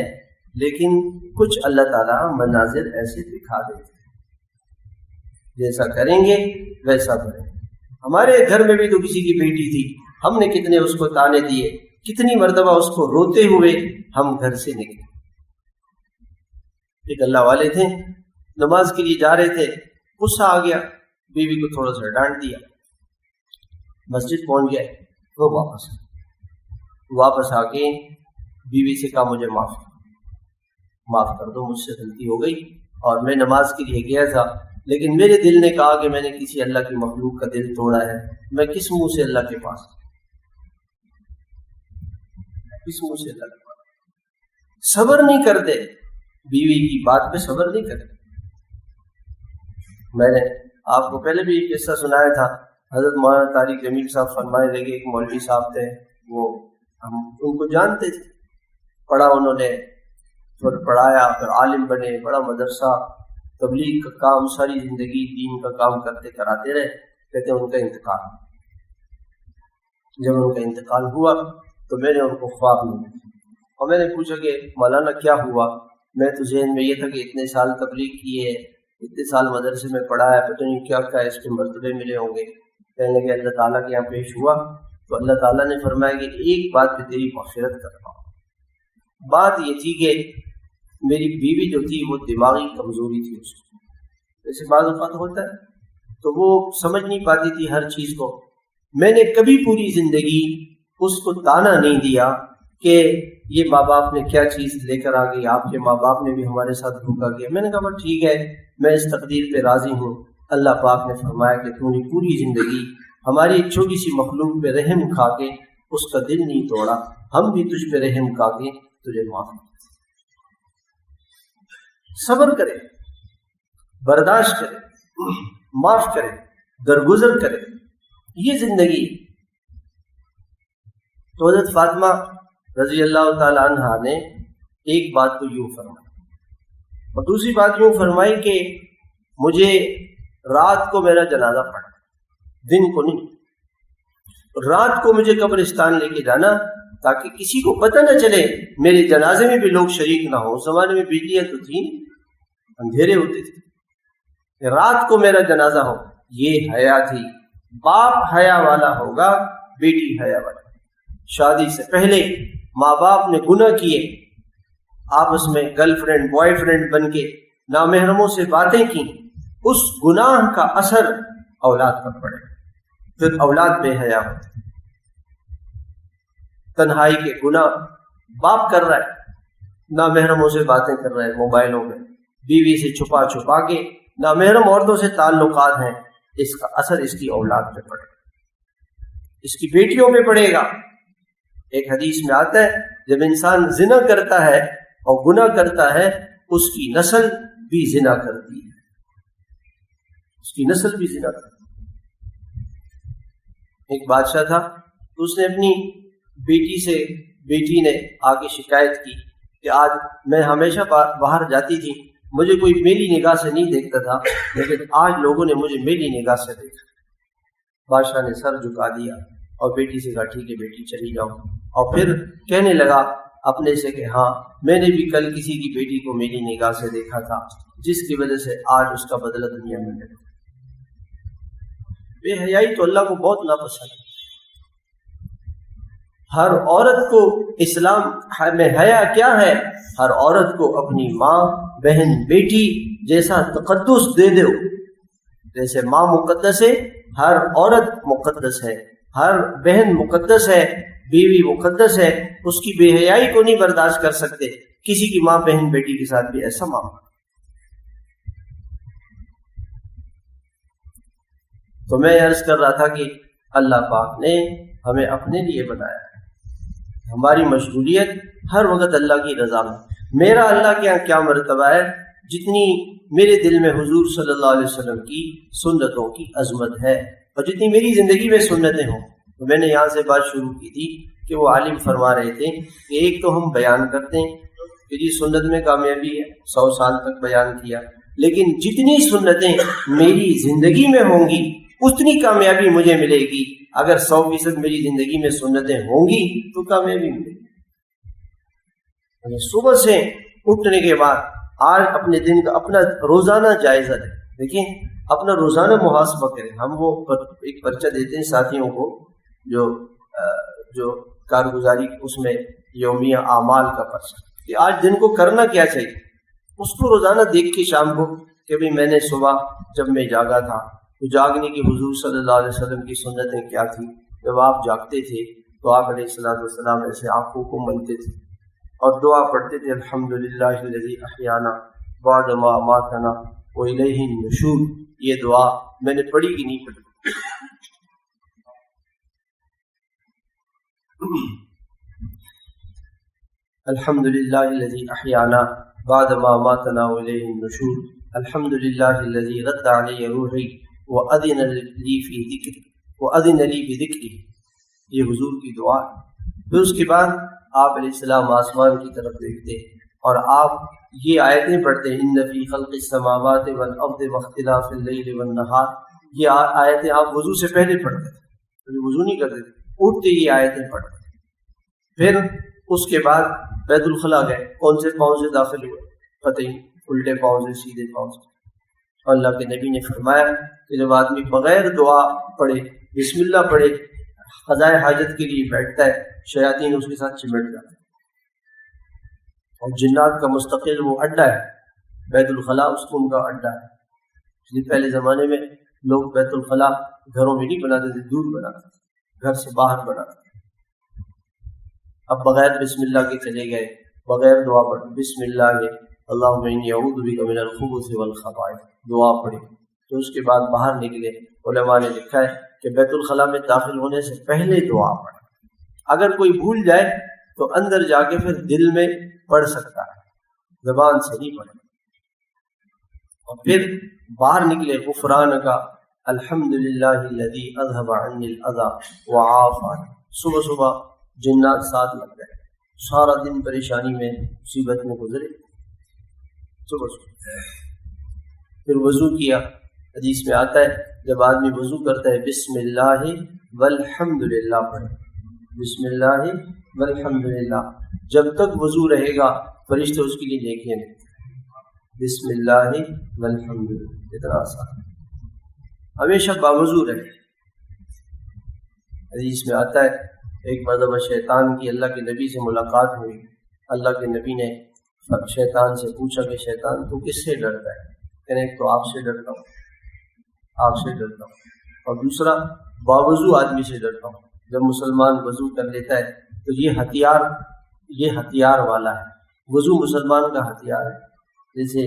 لیکن کچھ اللہ تعالیٰ مناظر ایسے دکھا دیتے ہیں، جیسا کریں گے ویسا کریں گے۔ ہمارے گھر میں بھی تو کسی کی بیٹی تھی، ہم نے کتنے اس کو تانے دیے، کتنی مرتبہ اس کو روتے ہوئے ہم گھر سے نکلے۔ ایک اللہ والے تھے، نماز کے لیے جا رہے تھے، غصہ آ گیا، بیوی کو تھوڑا سا ڈانٹ دیا، مسجد پہنچ گئے، وہ واپس آ کے بیوی سے کہا مجھے معاف کر دو، مجھ سے غلطی ہو گئی اور میں نماز کے لیے گیا تھا، لیکن میرے دل نے کہا کہ میں نے کسی اللہ کی مخلوق کا دل توڑا ہے، میں کس منہ سے اللہ کے پاس، کس منہ سے اللہ کے پاس؟ صبر نہیں کرتے، بیوی کی بات پہ صبر نہیں کرتے۔ میں نے آپ کو پہلے بھی ایک قصہ سنایا تھا، حضرت مولانا طارق جمیل صاحب فرمائے لگے، ایک مولوی صاحب تھے، وہ ہم ان کو جانتے تھے، پڑھا انہوں نے، پھر پڑھایا، پھر عالم بنے، بڑا مدرسہ، تبلیغ کا کام، ساری زندگی دین کا کام کرتے کراتے رہے۔ کہتے ہیں ان کا انتقال، جب ان کا انتقال ہوا تو میں نے ان کو خواب میں اور میں نے پوچھا کہ مولانا کیا ہوا؟ میں تو ذہن میں یہ تھا کہ اتنے سال تبلیغ کیے، اتنے سال مدرسے میں پڑھایا، پتہ نہیں کیا کیا اس کے مرتبے ملے ہوں گے۔ کہنے لگے اللہ تعالیٰ کے یہاں پیش ہوا تو اللہ تعالیٰ نے فرمایا کہ ایک بات پہ تیری مغفرت کرتا ہوں۔ بات یہ تھی کہ میری بیوی جو تھی وہ دماغی کمزوری تھی، اس کو جیسے بعض اوقات ہوتا ہے تو وہ سمجھ نہیں پاتی تھی ہر چیز کو۔ میں نے کبھی پوری زندگی اس کو تانا نہیں دیا کہ یہ ماں باپ نے کیا چیز لے کر آ گئی، آپ کے ماں باپ نے بھی ہمارے ساتھ دھوکا کیا۔ میں نے کہا بس ٹھیک ہے، میں اس تقدیر پہ راضی ہوں۔ اللہ پاک نے فرمایا کہ تو نے پوری زندگی ہماری ایک چھوٹی سی مخلوق پہ رحم کھا کے اس کا دل نہیں توڑا، ہم بھی تجھ پہ رحم کھا کے تجھے معاف کریں۔ صبر کرے، برداشت کرے، معاف کرے، درگزر کرے، یہ زندگی۔ تو حضرت فاطمہ رضی اللہ تعالی عنہا نے ایک بات تو یوں فرمائی اور دوسری بات یوں فرمائی کہ مجھے رات کو میرا جنازہ پڑھنا، دن کو نہیں، رات کو مجھے قبرستان لے کے جانا تاکہ کسی کو پتہ نہ چلے، میرے جنازے میں بھی لوگ شریک نہ ہوں۔ اس زمانے میں بجلیاں تو تھیں، اندھیرے ہوتے تھے، رات کو میرا جنازہ ہو، یہ حیا تھی۔ باپ حیا والا ہوگا، بیٹی حیا والا۔ شادی سے پہلے ماں باپ نے گناہ کیے، آپس میں گرل فرینڈ بوائے فرینڈ بن کے نامحرموں سے باتیں کی، اس گناہ کا اثر اولاد پر پڑے، پھر اولاد بے حیا ہو۔ تنہائی کے گناہ باپ کر رہا ہے، نامحرموں سے باتیں کر رہا ہے موبائلوں میں، بیوی سے چھپا چھپا کے نامحرم عورتوں سے تعلقات ہیں، اس کا اثر اس کی اولاد پہ پڑے، اس کی بیٹیوں پہ پڑے گا۔ ایک حدیث میں آتا ہے جب انسان زنا کرتا ہے اور گناہ کرتا ہے، اس کی نسل بھی زنا کرتی ہے، اس کی نسل بھی زنا کرتی ہے۔ ایک بادشاہ تھا، اس نے اپنی بیٹی نے آ کے شکایت کی کہ آج میں ہمیشہ باہر جاتی تھی، مجھے کوئی میلی نگاہ سے نہیں دیکھتا تھا، لیکن آج لوگوں نے مجھے میلی نگاہ سے دیکھا۔ بادشاہ نے سر جھکا دیا اور بیٹی سے کہا ٹھیک ہے بیٹی چلی جاؤ، اور پھر کہنے لگا اپنے سے کہ ہاں میں نے بھی کل کسی کی بیٹی کو میلی نگاہ سے دیکھا تھا، جس کی وجہ سے آج اس کا بدلہ دنیا میں ملا۔ بے حیائی تو اللہ کو بہت ناپسند ہے۔ ہر عورت کو اسلام میں حیا کیا ہے؟ ہر عورت کو اپنی ماں، بہن، بیٹی جیسا تقدس دے دو، جیسے ماں مقدس ہے، ہر عورت مقدس ہے، ہر بہن مقدس ہے، بیوی مقدس ہے۔ اس کی بے حیائی کو نہیں برداشت کر سکتے، کسی کی ماں بہن بیٹی کے ساتھ بھی ایسا معاملہ۔ تو میں عرض کر رہا تھا کہ اللہ پاک نے ہمیں اپنے لیے بنایا ہے، ہماری مشغولیت ہر وقت اللہ کی رضا میں۔ میرا اللہ کے یہاں کیا مرتبہ ہے؟ جتنی میرے دل میں حضور صلی اللہ علیہ وسلم کی سنتوں کی عظمت ہے، اور جتنی میری زندگی میں سنتیں ہوں۔ تو میں نے یہاں سے بات شروع کی تھی کہ وہ عالم فرما رہے تھے کہ ایک تو ہم بیان کرتے ہیں کہ جی سنت میں کامیابی ہے، 100 سال تک بیان کیا، لیکن جتنی سنتیں میری زندگی میں ہوں گی اتنی کامیابی مجھے ملے گی۔ اگر 100% میری زندگی میں سنتیں ہوں گی تو کامیابی ملے گی۔ صبح سے اٹھنے کے بعد آج اپنے دن کا اپنا روزانہ جائزہ لیں، دیکھیں اپنا روزانہ محاسبہ کریں۔ ہم وہ ایک پرچہ دیتے ہیں ساتھیوں کو جو کارگزاری اس میں یومیہ اعمال کا پرچہ کہ آج دن کو کرنا کیا چاہیے، اس کو روزانہ دیکھ کے شام کو کہ بھئی میں نے صبح جب میں جاگا تھا تو جاگنے کی حضور صلی اللہ علیہ وسلم کی سنتیں کیا تھی۔ جب آپ جاگتے تھے تو آپ علیہ السلام ایسے آنکھوں کو ملتے تھے اور دعا پڑھتے تھے الحمدللہ الذی احیانا بعد ما اماتنا والیہ النشور۔ یہ دعا میں نے پڑھی کہ نہیں پڑھی؟ الحمدللہ الذی احیانا بعد ما اماتنا والیہ النشور، الحمدللہ الذی رد علی روحی وَأَذِنَ لِي بِذِكْرِهِ۔ یہ حضور کی دعا ہے۔ پھر اس کے بعد آپ علیہ السلام آسمان کی طرف دیکھتے اور آپ یہ آیتیں پڑھتے ہیں اِنَّ فِي خَلْقِ السَّمَاوَاتِ وَالْأَرْضِ وَاخْتِلَافِ اللَّيْلِ وَالنَّهَارِ۔ یہ آیتیں آپ وضو سے پہلے پڑھتے تھے، وضو نہیں کرتے تھے، اٹھتے یہ آیتیں پڑھتے۔ پھر اس کے بعد بیت الخلاء گئے، کون سے پاؤں سے داخل ہوئے؟ پتہ ہی، الٹے پاؤں سے، سیدھے پاؤں سے۔ اللہ کے نبی نے فرمایا کہ جب آدمی بغیر دعا پڑھے، بسم اللہ پڑھے، قضائے حاجت کے لیے بیٹھتا ہے، شیاطین اس کے ساتھ چمٹ جاتے ہیں، اور جنات کا مستقل وہ اڈا ہے، بیت الخلاء اس کو ان کا اڈا ہے۔ اس لیے پہلے زمانے میں لوگ بیت الخلاء گھروں میں نہیں بناتے تھے، دور بناتے تھے، گھر سے باہر بناتے تھے۔ اب بغیر بسم اللہ کے چلے گئے، بغیر دعا پڑھے، بسم اللہ ہے اللہم انی اعوذ بک من الخبث والخبائث، دعا پڑھی، تو اس کے بعد باہر نکلے۔ علماء نے لکھا ہے کہ بیت الخلاء میں داخل ہونے سے پہلے دعا پڑھے، اگر کوئی بھول جائے تو اندر جا کے پھر دل میں پڑھ سکتا ہے، زبان سے نہیں پڑھے۔ اور پھر باہر نکلے، غفرانک الحمدللہ الذی اذھب عنی الاذی وعافانی۔ صبح صبح جنات ساتھ لگ گئے، سارا دن پریشانی میں، مصیبت میں گزرے، صبح صبح پھر وضو کیا۔ حدیث میں آتا ہے جب آدمی وضو کرتا ہے بسم اللہ والحمدللہ پڑھے، بسم اللہ والحمدللہ، جب تک وضو رہے گا فرشتے اس کے لیے نیکیاں دیتے ہیں۔ بسم اللہ والحمدللہ، اتنا آسان، ہمیشہ باوضو رہے۔ حدیث میں آتا ہے ایک مرتبہ شیطان کی اللہ کے نبی سے ملاقات ہوئی، اللہ کے نبی نے شیطان سے پوچھا کہ شیطان تو کس سے ڈرتا ہے؟ کہنے ایک تو آپ سے ڈرتا ہوں، آپ سے ڈرتا ہوں، اور دوسرا باوضو آدمی سے ڈرتا ہوں۔ جب مسلمان وضو کر لیتا ہے تو یہ ہتھیار والا ہے، وضو مسلمان کا ہتھیار ہے۔ جیسے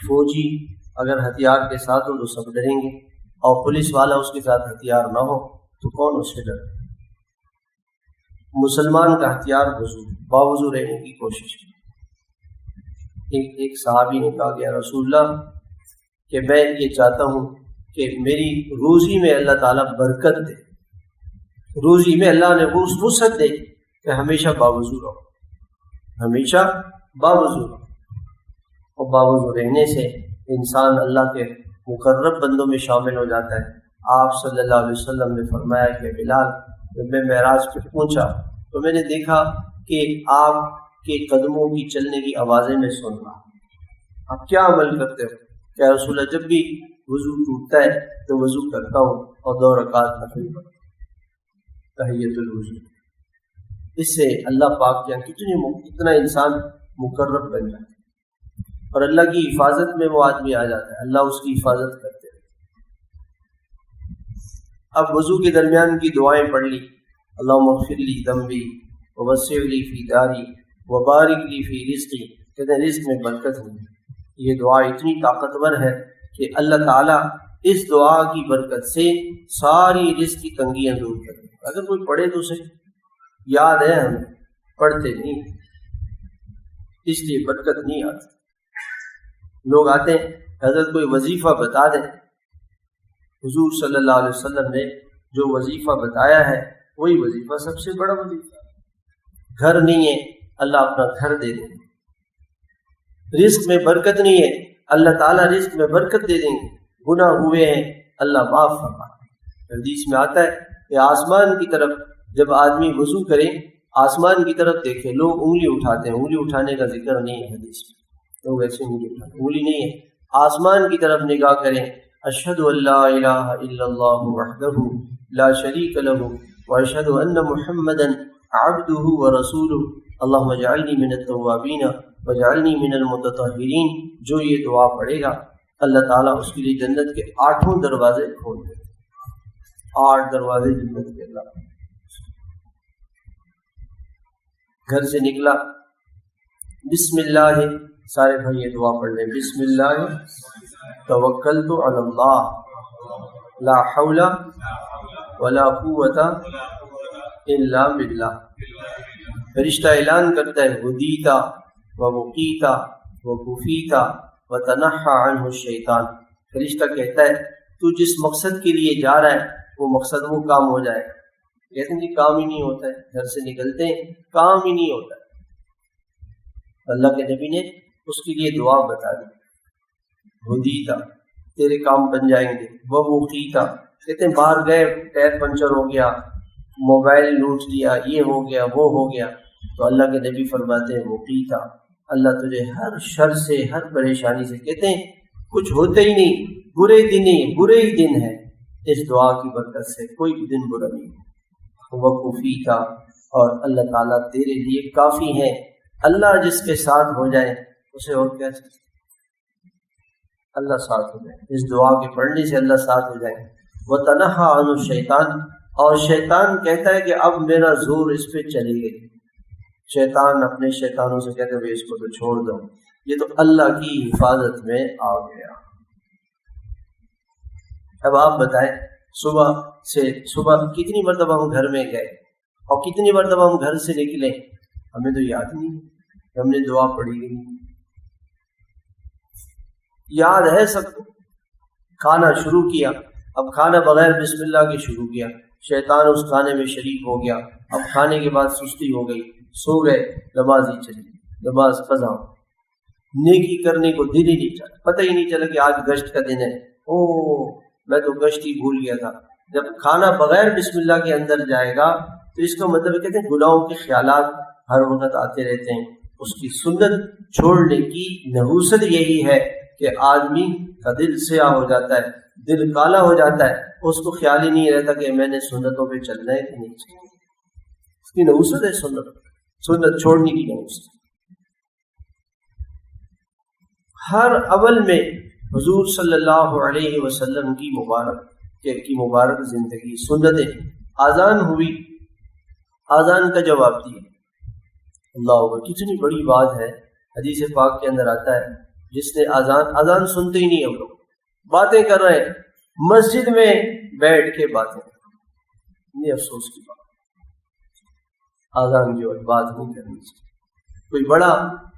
فوجی اگر ہتھیار کے ساتھ ہو تو سب ڈریں گے، اور پولیس والا اس کے ساتھ ہتھیار نہ ہو تو کون اس سے ڈرے؟ مسلمان کا ہتھیار وضو، باوضو رہنے کی کوشش کی۔ ایک صحابی نے کہا کہ یا رسول اللہ کہ میں یہ چاہتا ہوں کہ میری روزی میں اللہ تعالیٰ برکت دے، روزی میں اللہ نے وسعت دے کہ ہمیشہ باوضو رہو، ہمیشہ باوضو رہو۔ اور باوضو رہنے سے انسان اللہ کے مقرب بندوں میں شامل ہو جاتا ہے۔ آپ صلی اللہ علیہ وسلم نے فرمایا کہ بلال جب میں معراج پہ پہنچا تو میں نے دیکھا کہ آپ کے قدموں کی چلنے کی آوازیں میں سن رہا ہوں۔ آپ کیا عمل کرتے ہو؟ کہ رسول اللہ جب بھی وضو ٹوٹتا ہے تو وضو کرتا ہوں اور 2 رکعت نفل پڑھتا ہوں، تحیۃ الوضو۔ اس سے اللہ پاک کے کتنا انسان مقرب بن جاتا ہے، اور اللہ کی حفاظت میں وہ آدمی آ جاتا ہے، اللہ اس کی حفاظت کرتے ہیں۔ اب وضو کے درمیان کی دعائیں پڑھ لی، اللہم اغفر لی ذنبی ووسع لی فی داری وبارک لی فی رزقی، کہتے ہیں رزق میں برکت ہوئی۔ یہ دعا اتنی طاقتور ہے کہ اللہ تعالیٰ اس دعا کی برکت سے ساری رزق کی تنگیاں دور کر دیں۔ اگر کوئی پڑھے تو صحیح، یاد ہے ہمیں، پڑھتے نہیں، اس لیے برکت نہیں آتی۔ لوگ آتے ہیں حضرت کوئی وظیفہ بتا دیں، حضور صلی اللہ علیہ وسلم نے جو وظیفہ بتایا ہے وہی وظیفہ سب سے بڑا وظیفہ۔ گھر نہیں ہے، اللہ اپنا گھر دے دیں گے۔ رزق میں برکت نہیں ہے، اللہ تعالیٰ رزق میں برکت دے دیں گے۔ گناہ ہوئے ہیں، اللہ معاف فرما دیں۔ حدیث میں آتا ہے کہ آسمان کی طرف جب آدمی وضو کرے، آسمان کی طرف دیکھے، لوگ انگلی اٹھاتے ہیں، انگلی اٹھانے کا ذکر نہیں ہے حدیث میں، لوگ ایسے انگلی اٹھاتے ہیں، انگلی نہیں ہے، آسمان کی طرف نگاہ کریں، اشہد ان لا الہ الا اللہ وحدہ لا شریک لہ واشہد ان محمدا عبدہ ورسولہ اللہم اجعلنی من التوابین واجعلنی من المتطہرین۔ جو یہ دعا پڑھے گا اللہ تعالیٰ اس کے لیے جنت کے 8 دروازے کھول دیں، 8 دروازے جنت کے اللہ۔ گھر سے نکلا، بسم اللہ، سارے بھائی یہ دعا پڑھ لیں، بسم اللہ توکلت علی اللہ لا حول ولا قوت الا باللہ۔ فرشتہ اعلان کرتا ہے ہدیتا ووقیتا وکفیتا وتنحى عنہ الشیطان۔ فرشتہ کہتا ہے تو جس مقصد کے لیے جا رہا ہے وہ مقصد وہ کام ہو جائے گا۔ کہتے ہیں کہ کام ہی نہیں ہوتا ہے، گھر سے نکلتے ہیں کام ہی نہیں ہوتا ہے۔ اللہ کے نبی نے اس کے لیے دعا بتا دی، ہدیتا تیرے کام بن جائیں گے، ووقیتا کہتے ہیں باہر گئے ٹائر پنچر ہو گیا، موبائل لوٹ لیا، یہ ہو گیا وہ ہو گیا، تو اللہ کے نبی فرماتے ہیں وقیتا اللہ تجھے ہر شر سے ہر پریشانی سے، کہتے ہیں کچھ ہوتا ہی نہیں، برے دن ہی برے ہی دن ہے، اس دعا کی برکت سے کوئی بھی دن برا نہیں۔ وکفیتا اور اللہ تعالیٰ تیرے لیے کافی ہے۔ اللہ جس کے ساتھ ہو جائے اسے اور کیا چاہیے؟ اللہ ساتھ ہو جائے، اس دعا کے پڑھنے سے اللہ ساتھ ہو جائے۔ وتنحى عنہ الشیطان، اور شیطان کہتا ہے کہ اب میرا زور اس پہ چلے گئی۔ شیطان اپنے شیطانوں سے کہتے ہیں اس کو تو چھوڑ دو، یہ تو اللہ کی حفاظت میں آ گیا۔ اب آپ بتائیں صبح کتنی مرتبہ ہم گھر میں گئے اور کتنی مرتبہ ہم گھر سے نکلے، ہمیں تو یاد نہیں کہ ہم نے دعا پڑھی گئی، یاد ہے سب کو۔ کھانا شروع کیا، اب کھانا بغیر بسم اللہ کے شروع کیا، شیطان اس کھانے میں شریک ہو گیا، اب کھانے کے بعد سستی ہو گئی، سو گئے، نماز ہی چلی، نماز قضا، نیکی کرنے کو دل ہی نہیں چلا، پتہ ہی نہیں چلا کہ آج گشت کا دن ہے، او میں تو گشت ہی بھول گیا تھا۔ جب کھانا بغیر بسم اللہ کے اندر جائے گا تو اس کا مطلب کہتے ہیں گناہوں کے خیالات ہر وقت آتے رہتے ہیں۔ اس کی سنت چھوڑنے کی نحوست یہی ہے کہ آدمی کا دل سیاہ ہو جاتا ہے، دل کالا ہو جاتا ہے، اس کو خیال ہی نہیں رہتا کہ میں نے سنتوں پہ چلنا ہے کہ نہیں چلنا۔ اس کی نحوست ہے سنت چھوڑنے کی نحوست۔ ہر عمل میں حضور صلی اللہ علیہ وسلم کی مبارک زندگی، سنتیں. آذان ہوئی، آذان کا جواب دیا. اللہ اکبر، کتنی بڑی بات ہے. حدیث پاک کے اندر آتا ہے جس نے آذان سنتے ہی نہیں، ہم لوگ باتیں کر رہے ہیں مسجد میں بیٹھ کے باتیں، یہ افسوس کی بات. آذان جو ہے بات نہیں کرنی چاہیے. کوئی بڑا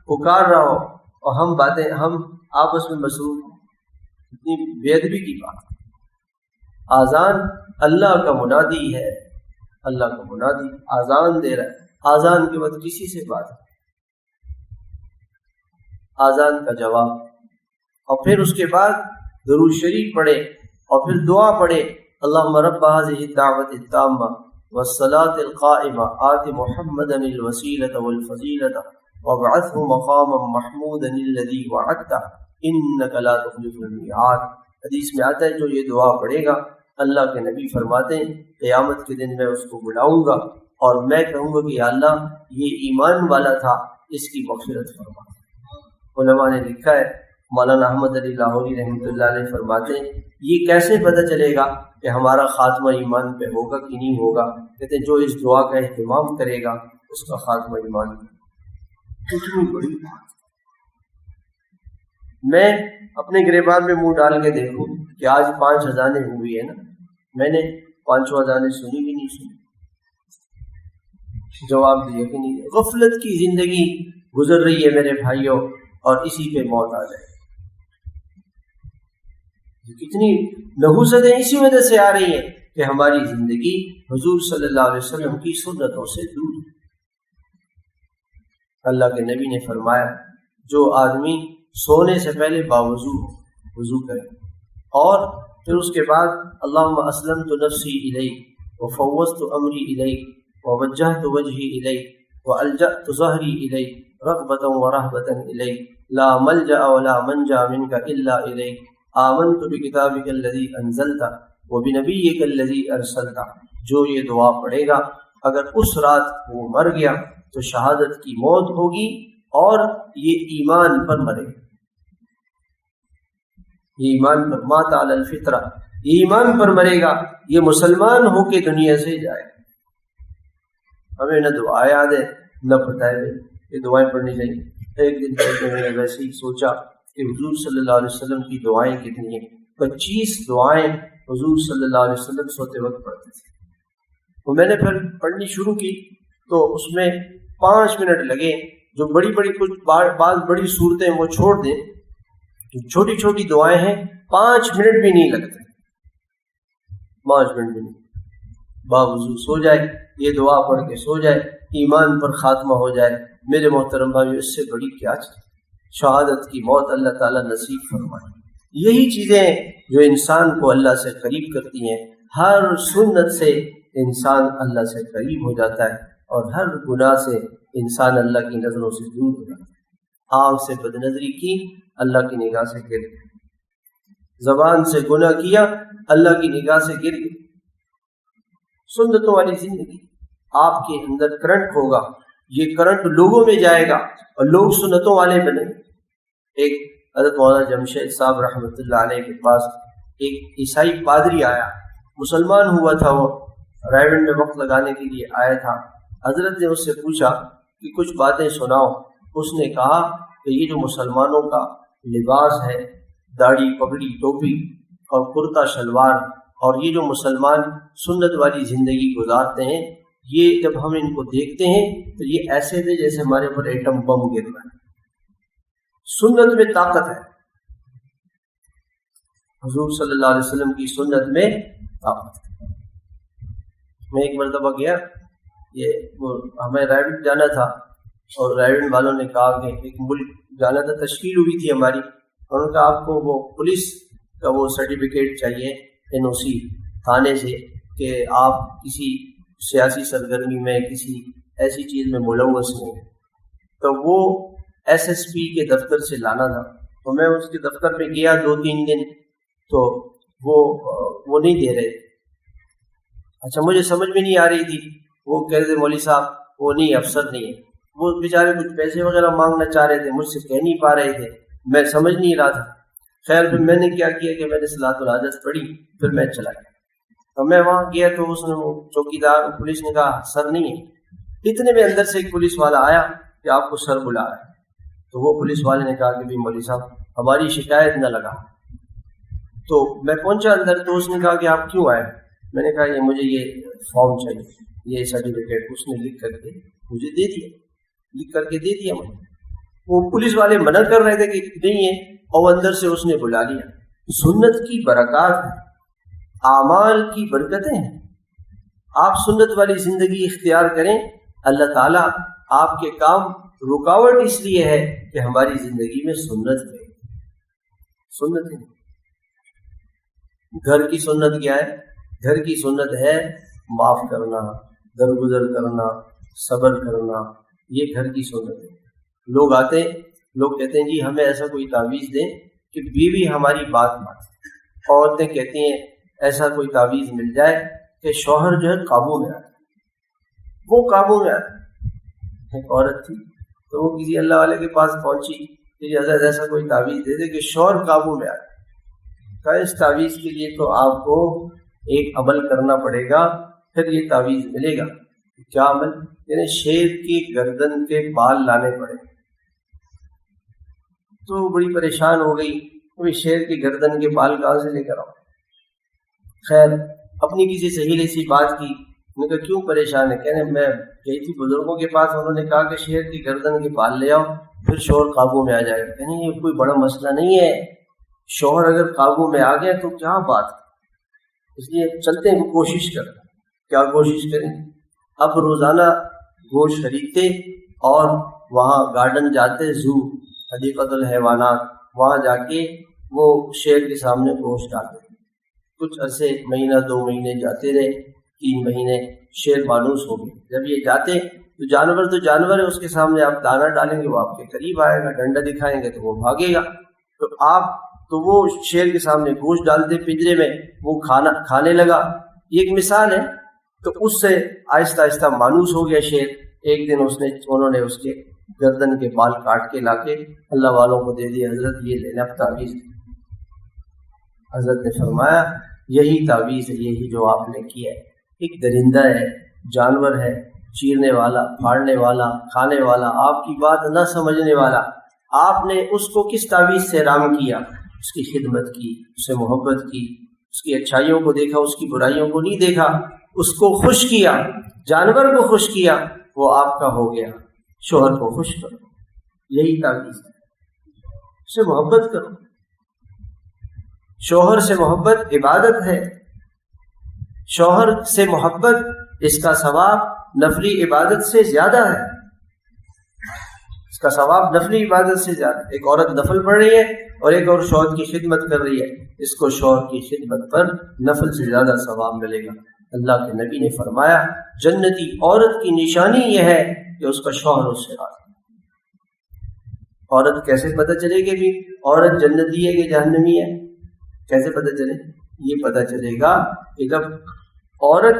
پکار رہا ہو اور ہم آپس میں مصروف ہوں، اتنی بے ادبی کی بات. آذان اللہ کا منادی ہے، اللہ کا منادی آذان دے رہا ہے. آذان کے بعد کسی سے بات ہے، آذان کا جواب، اور پھر اس کے بعد درود شریف پڑھے اور پھر دعا پڑھے. اللہم رب هذه الدعوة التامة والصلاة القائمة آت محمدا الوسيلة والفضيلة وابعثه مقاما محمودا الذي وعدته انك لا تخلف الميعاد. حدیث میں آتا ہے جو یہ دعا پڑھے گا، اللہ کے نبی فرماتے ہیں قیامت کے دن میں اس کو بلاؤں گا اور میں کہوں گا کہ یا اللہ یہ ایمان والا تھا، اس کی مغفرت فرما. علماء نے لکھا ہے، مولانا احمد علی لاہوری رحمۃ اللہ علیہ فرماتے ہیں یہ کیسے پتہ چلے گا کہ ہمارا خاتمہ ایمان پہ ہوگا کہ نہیں ہوگا؟ کہتے ہیں جو اس دعا کا اہتمام کرے گا اس کا خاتمہ ایمان پہ. کتنی بڑی بات. میں اپنے گریبان میں منہ ڈال کے دیکھوں کہ آج 5 اذانیں ہوئی ہے نا، میں نے 5 اذانیں سنی بھی نہیں سنی، جواب دیا کہ نہیں. غفلت کی زندگی گزر رہی ہے میرے بھائیوں، اور اسی پہ موت آ جائے. کتنی نحوستیں اسی وجہ سے آ رہی ہیں کہ ہماری زندگی حضور صلی اللہ علیہ وسلم کی سنتوں سے دور ہے. اللہ کے نبی نے فرمایا جو آدمی سونے سے پہلے باوضو وضو کرے اور پھر اس کے بعد اللہم اسلمت نفسی الیک وفوضت امری الیک ووجہت وجہی الیک والجأت ظہری الیک رغبتا ورہبتا الیک لا ملجأ ولا منجا منک الا الیک آمنت بکتابک الذی انزلت وبنبیک الذی ارسلت. جو یہ دعا پڑھے گا اگر اس رات وہ مر گیا تو شہادت کی موت ہوگی اور یہ ایمان پر مرے گا. یہ ایمان پر مات علی الفطرہ، یہ ایمان پر مرے گا، یہ مسلمان ہو کے دنیا سے جائے. ہمیں نہ دعا یاد ہے نہ پتہ ہے یہ دعائیں پڑھنی چاہیے. ایک دن میں نے ویسے ہی سوچا کہ حضور صلی اللہ علیہ وسلم کی دعائیں کتنی ہیں. 25 دعائیں حضور صلی اللہ علیہ وسلم سوتے وقت پڑھتے تھے. تو میں نے پھر پڑھنی شروع کی تو اس میں 5 منٹ لگے. جو بڑی بڑی کچھ بعض بڑی صورتیں وہ چھوڑ دیں، جو چھوٹی چھوٹی دعائیں ہیں 5 منٹ بھی نہیں لگتے. 5 منٹ بھی نہیں. باوضو سو جائے، یہ دعا پڑھ کے سو جائے، ایمان پر خاتمہ ہو جائے. میرے محترم بھائی، اس سے بڑی کیا چیز؟ شہادت کی موت اللہ تعالیٰ نصیب فرمائے. یہی چیزیں جو انسان کو اللہ سے قریب کرتی ہیں. ہر سنت سے انسان اللہ سے قریب ہو جاتا ہے اور ہر گناہ سے انسان اللہ کی نظروں سے دور ہو جاتا ہے. آنکھ سے بدنظری کی، اللہ کی نگاہ سے گر گئی. زبان سے گناہ کیا، اللہ کی نگاہ سے گر گئی. سنتوں والی زندگی، آپ کے اندر کرنٹ ہوگا، یہ کرنٹ لوگوں میں جائے گا اور لوگ سنتوں والے بنے. ایک حضرت مولانا جمشید صاحب رحمۃ اللہ علیہ کے پاس ایک عیسائی پادری آیا، مسلمان ہوا تھا. وہ رائے میں وقت لگانے کے لیے آیا تھا. حضرت نے اس سے پوچھا کہ کچھ باتیں سناؤ. اس نے کہا کہ یہ جو مسلمانوں کا لباس ہے، داڑھی پگڑی ٹوپی اور کرتا شلوار، اور یہ جو مسلمان سنت والی زندگی گزارتے ہیں، یہ جب ہم ان کو دیکھتے ہیں تو یہ ایسے تھے جیسے ہمارے اوپر ایٹم بم گر رہا ہے. سنت میں طاقت ہے، حضور صلی اللہ علیہ وسلم کی سنت میں طاقت ہے. میں ایک مرتبہ گیا، ہمیں رائڈ جانا تھا اور رائڈ والوں نے کہا کہ ایک ملک جانا تھا، تشکیل ہوئی تھی ہماری، اور انہوں نے کہا آپ کو وہ پولیس کا وہ سرٹیفکیٹ چاہیے NOC تھانے سے کہ آپ کسی سیاسی سرگرمی میں کسی ایسی چیز میں ملوث نہیں ہیں. تو وہ SSP کے دفتر سے لانا تھا. تو میں اس کے دفتر پہ گیا 2-3 دن، تو وہ نہیں دے رہے. اچھا مجھے سمجھ میں نہیں آ رہی تھی. وہ کہتے مولوی صاحب وہ نہیں، افسر نہیں ہے. وہ بیچارے کچھ پیسے وغیرہ مانگنا چاہ رہے تھے، مجھ سے کہہ نہیں پا رہے تھے. میں سمجھ نہیں رہا تھا. خیر پھر میں نے کیا کیا کہ میں نے صلاۃ الحاجت پڑھی, پھر میں چلا گیا. اور میں وہاں گیا تو اس نے چوکیدار پولیس نے کہا سر نہیں ہے. اتنے میں اندر سے ایک پولیس والا آیا کہ آپ کو سر بلا رہا ہے. تو وہ پولیس والے نے کہا کہ بھی مولوی صاحب ہماری شکایت نہ لگا. تو میں پہنچا اندر تو اس نے کہا کہ آپ کیوں آئے؟ میں نے کہا یہ مجھے یہ فارم چاہیے, یہ سرٹیفکیٹ. اس نے لکھ کر کے مجھے دے دیا, لکھ کر کے دے دیا مجھے. وہ پولیس والے منع کر رہے تھے کہ نہیں ہے, اور اندر سے اس نے بلا لیا. سنت کی برکات ہے, اعمال کی برکتیں ہیں. آپ سنت والی زندگی اختیار کریں, اللہ تعالیٰ آپ کے کام رکاوٹ اس لیے ہے کہ ہماری زندگی میں سنت ہے. سنت ہے. گھر کی سنت کیا ہے؟ گھر کی سنت ہے معاف کرنا, درگزر کرنا, صبر کرنا. یہ گھر کی سنت ہے. لوگ آتے, لوگ کہتے ہیں جی ہمیں ایسا کوئی تعویذ دیں کہ بیوی ہماری بات مانے. عورتیں کہتی ہیں ایسا کوئی تعویذ مل جائے کہ شوہر جو ہے قابو میں آئے. وہ قابو میں آئے. ایک عورت تھی تو وہ کسی اللہ والے کے پاس پہنچی کہ حضرت ایسا کوئی تعویذ دے دے کہ شوہر قابو میں آئے. کہا اس تعویذ کے لیے تو آپ کو ایک عمل کرنا پڑے گا, پھر یہ تعویذ ملے گا. کیا عمل؟ یعنی شیر کی گردن کے بال لانے پڑے. تو بڑی پریشان ہو گئی, کوئی شیر کی گردن کے بال کہاں سے لے کر آؤ. خیر اپنی کسی سہیلی سی بات کی, میں کہا کیوں پریشان ہے؟ کہنے میں گئی تھی بزرگوں کے پاس, انہوں نے کہا کہ شیر کی گردن کے بال لے آؤ پھر شوہر قابو میں آ جائے گا. کہنے یہ کوئی بڑا مسئلہ نہیں ہے, شوہر اگر قابو میں آ گیا تو کیا بات ہے. اس لیے چلتے ہیں, کوشش کریں. کیا کوشش کریں؟ اب روزانہ گوشت خریدتے اور وہاں گارڈن جاتے, زو حدیقۃ الحیوانات, وہاں جا کے وہ شیر کے سامنے گوشت ڈالتے. کچھ عرصے, مہینہ 2 مہینے جاتے رہے, 3 مہینے, شیر مانوس ہو گئے. جب یہ جاتے تو جانور ہے, اس کے سامنے آپ دانہ ڈالیں گے وہ آپ کے قریب آئے گا, ڈنڈا دکھائیں گے تو وہ بھاگے گا. تو وہ شیر کے سامنے گوشت ڈالتے پنجرے میں, وہ کھانے لگا. یہ ایک مثال ہے. تو اس سے آہستہ آہستہ مانوس ہو گیا شیر. ایک دن انہوں نے اس کے گردن کے بال کاٹ کے لا کے اللہ والوں کو دے دیے, حضرت یہ لینا تعویذ. حضرت نے فرمایا یہی تعویذ ہے, یہی جو آپ نے کیا ہے. ایک درندہ ہے, جانور ہے, چیرنے والا, پھاڑنے والا, کھانے والا, آپ کی بات نہ سمجھنے والا, آپ نے اس کو کس تعویذ سے رام کیا؟ اس کی خدمت کی, اس سے محبت کی, اس کی اچھائیوں کو دیکھا, اس کی برائیوں کو نہیں دیکھا, اس کو خوش کیا, جانور کو خوش کیا, وہ آپ کا ہو گیا. شوہر کو خوش کرو, یہی تعویذ ہے. اس سے محبت کرو. شوہر سے محبت عبادت ہے. شوہر سے محبت اس کا ثواب نفلی عبادت سے زیادہ ہے. اس کا ثواب نفلی عبادت سے زیادہ. ایک عورت نفل پڑھ رہی ہے اور ایک اور شوہر کی خدمت کر رہی ہے, اس کو شوہر کی خدمت پر نفل سے زیادہ ثواب ملے گا. اللہ کے نبی نے فرمایا جنتی عورت کی نشانی یہ ہے کہ اس کا شوہر اس سے راضی. عورت کیسے پتہ چلے گی بھی عورت جنتی ہے کہ جہنمی ہے؟ کیسے پتہ چلے؟ یہ پتہ چلے گا کہ جب عورت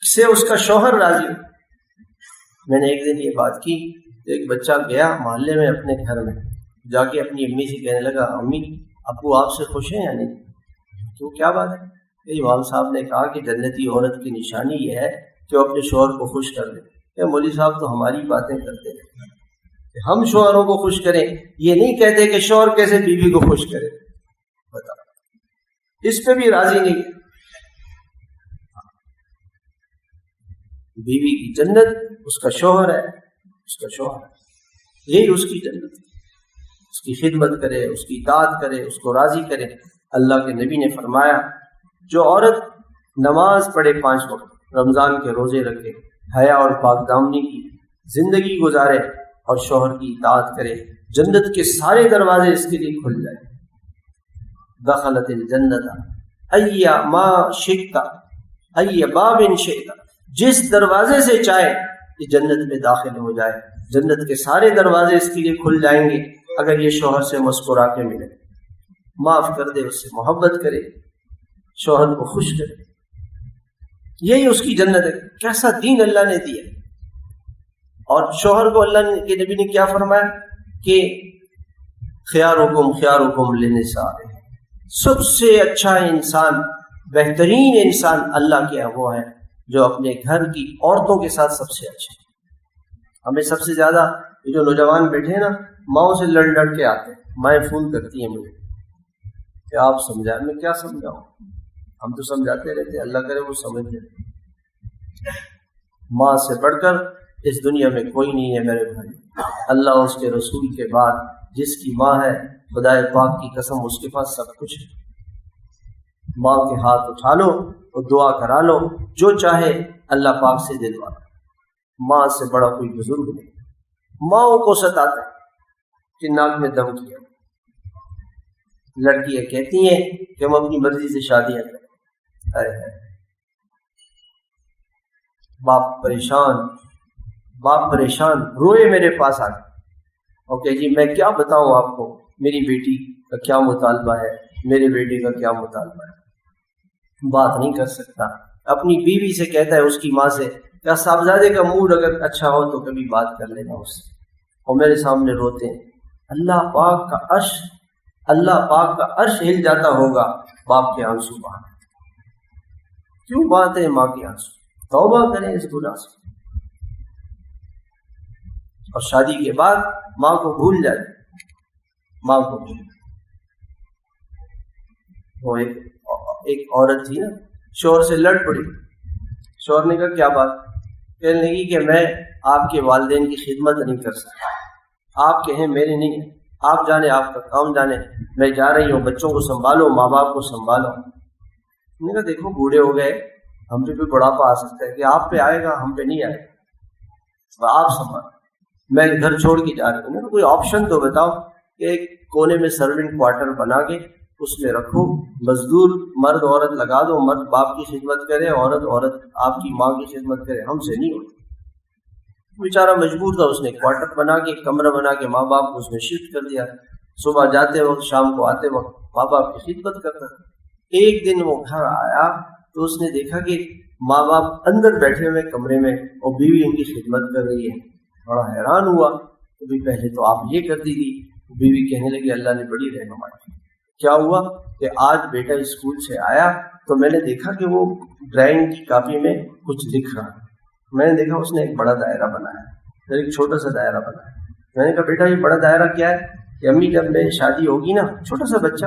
سے اس کا شوہر راضی ہو. میں نے ایک دن یہ بات کی تو ایک بچہ گیا محلے میں اپنے گھر میں, جا کے اپنی امی سے کہنے لگا امی ابو آپ سے خوش ہیں یا نہیں؟ تو کیا بات ہے؟ امام صاحب نے کہا کہ جنتی عورت کی نشانی یہ ہے کہ وہ اپنے شوہر کو خوش کر دے. مولوی صاحب تو ہماری باتیں کرتے ہیں, ہم شوہروں کو خوش کریں, یہ نہیں کہتے کہ شوہر کیسے بیوی کو خوش کرے. بتا اس پہ بھی راضی نہیں. بیوی کی جنت اس کا شوہر ہے, اس کا شوہر یہی اس کی جنت ہے. اس کی خدمت کرے, اس کی اطاعت کرے, اس کو راضی کرے. اللہ کے نبی نے فرمایا جو عورت نماز پڑھے 5 وقت, رمضان کے روزے رکھے, حیا اور پاک دامنی کی زندگی گزارے اور شوہر کی اطاعت کرے, جنت کے سارے دروازے اس کے لیے کھل جائیں. دخلت الجنت ای ما شئت ای باب شئت, جس دروازے سے چاہے یہ جنت میں داخل ہو جائے. جنت کے سارے دروازے اس کے لیے کھل جائیں گے اگر یہ شوہر سے مسکرا کے ملے, معاف کر دے, اس سے محبت کرے, شوہر کو خوش کرے. یہی اس کی جنت ہے. کیسا دین اللہ نے دیا. اور شوہر کو اللہ کے نبی نے کیا فرمایا کہ خیارکم خیارکم لنسائہم، سب سے اچھا انسان، بہترین انسان اللہ کے وہ ہے جو اپنے گھر کی عورتوں کے ساتھ سب سے اچھے ہیں۔ ہمیں سب سے زیادہ یہ جو نوجوان بیٹھے ہیں نا، ماؤں سے لڑ لڑ کے آتے ہیں، مائیں فون کرتی ہیں مجھے کہ آپ سمجھائیں، میں کیا سمجھاؤں، ہم تو سمجھاتے رہتے ہیں، اللہ کرے وہ سمجھ لیں۔ ماں سے بڑھ کر اس دنیا میں کوئی نہیں ہے میرے بھائی، اللہ اور اس کے رسول کے بعد جس کی ماں ہے، خدا پاک کی قسم اس کے پاس سب کچھ ہے۔ ماں کے ہاتھ اٹھا لو اور دعا کرا لو، جو چاہے اللہ پاک سے دلوا لو۔ ماں سے بڑا کوئی بزرگ نہیں۔ ماؤں کو ستاتا ہے کہ ناک میں دم کیا، لڑکیاں کہتی ہیں کہ ہم اپنی مرضی سے شادیاں کریں، باپ پریشان روئے میرے پاس آ گئے، اوکے جی میں کیا بتاؤں آپ کو، میری بیٹی کا کیا مطالبہ ہے، میرے بیٹے کا کیا مطالبہ ہے، بات نہیں کر سکتا۔ اپنی بیوی سے کہتا ہے، اس کی ماں سے، کیا صاحبزادے کا موڈ اگر اچھا ہو تو کبھی بات کر لینا اس سے، اور میرے سامنے روتے ہیں۔ اللہ پاک کا عرش ہل جاتا ہوگا باپ کے آنسو بہانے۔ کیوں بہاتے ہیں ماں کے آنسو؟ توبہ کریں اس گناہ سے، اور شادی کے بعد ماں کو بھول جائے، ماں کو بھول۔ وہ ایک عورت تھی نا، شوہر سے لڑ پڑی، شوہر نے کہا کیا بات؟ کہنے لگی کہ میں آپ کے والدین کی خدمت نہیں کر سکتا، آپ کہیں میرے نہیں، آپ جانے، آپ کا کام جانے، میں جا رہی ہوں، بچوں کو سنبھالو، ماں باپ کو سنبھالو۔ میں نے کہا دیکھو بوڑھے ہو گئے، ہم پہ بھی بڑھاپا آ سکتا ہے، کہ آپ پہ آئے گا ہم پہ نہیں آئے گا، آپ سنبھالو، میں گھر چھوڑ کے جا رہی ہوں۔ کوئی آپشن تو بتاؤ کہ ایک کونے میں سروینٹ کوارٹر بنا کے اس میں رکھو، مزدور مرد عورت لگا دو، مرد باپ کی خدمت کرے، عورت آپ کی ماں کی خدمت کرے، ہم سے نہیں ہوتی۔ بیچارہ مجبور تھا، اس نے کوارٹر بنا کے، کمرہ بنا کے ماں باپ کو اس میں شفٹ کر دیا، صبح جاتے وقت شام کو آتے وقت ماں باپ کی خدمت کرتا تھا۔ ایک دن وہ گھر آیا تو اس نے دیکھا کہ ماں باپ اندر بیٹھے ہوئے کمرے میں اور بیوی ان کی خدمت کر رہی ہے، بڑا حیران ہوا، کہ پہلے تو آپ یہ کرتی تھی۔ بیوی کہنے لگی اللہ نے بڑی رہنمائی کی۔ کیا ہوا کہ آج بیٹا اسکول سے آیا تو میں نے دیکھا کہ وہ ڈرائنگ کی کاپی میں کچھ لکھ رہا، میں نے دیکھا اس نے ایک بڑا دائرہ بنایا، پھر ایک چھوٹا سا دائرہ بنایا۔ میں نے کہا بیٹا یہ بڑا دائرہ کیا ہے؟ کہ امی جب میری شادی ہوگی نا، چھوٹا سا بچہ،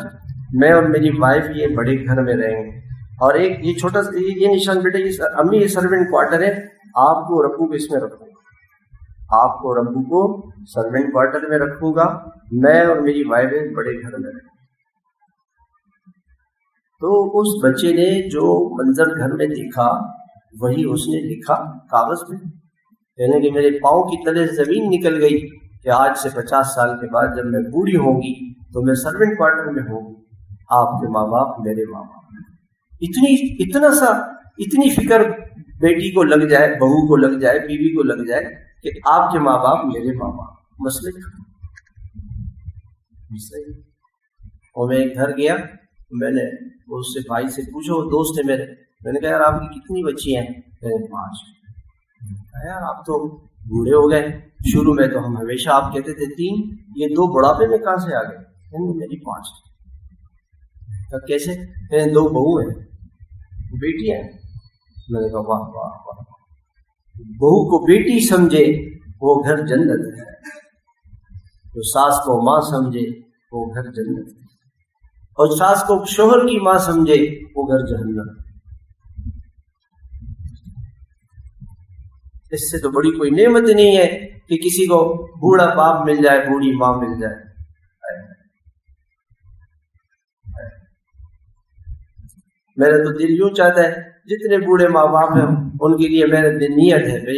میں اور میری وائف یہ بڑے گھر میں رہیں گے، اور ایک یہ چھوٹا سا یہ نشان بیٹا، یہ امی یہ سروینٹ کوارٹر ہے، آپ کو ربو کو اس میں رکھوں گا، آپ کو ربو کو سروینٹ کوارٹر میں رکھوں گا، میں اور میری وائف بڑے گھر میں رہیں گے۔ تو اس بچے نے جو منظر گھر میں دیکھا وہی اس نے لکھا کاغذ پہ، کہنے کہ میرے پاؤں کی تلے زمین نکل گئی کہ آج سے 50 سال کے بعد جب میں بوڑھی ہوں گی تو میں سروینٹ کوارٹر میں ہوں گی، آپ کے ماں باپ میرے ماں باپ۔ اتنی فکر بیٹی کو لگ جائے، بہو کو لگ جائے، بیوی کو لگ جائے کہ آپ کے ماں باپ میرے ماں باپ، مسئلے صحیح۔ اور میں ایک گھر گیا، میں نے اس سے بھائی سے پوچھا، وہ دوست ہے میرے، میں نے کہا یار آپ کی کتنی بچی ہیں؟ 5۔ یار آپ تو بوڑھے ہو گئے، شروع میں تو ہم ہمیشہ آپ کہتے تھے 3، یہ 2 بڑھاپے میں کہاں سے آ گئے؟ میری 5۔ کیسے؟ 2 بہو ہیں، بیٹی ہیں۔ میں نے کہا واہ واہ واہ، بہو کو بیٹی سمجھے وہ گھر جنت ہے، جو ساس کو ماں سمجھے وہ گھر جنت ہے، اور ساس کو شوہر کی ماں سمجھے وہ گھر جہنم۔ اس سے تو بڑی کوئی نعمت نہیں ہے کہ کسی کو بوڑھا باپ مل جائے، بوڑھی ماں مل جائے۔ میرا تو دل یوں چاہتا ہے جتنے بوڑھے ماں باپ ہیں ان کے لیے میری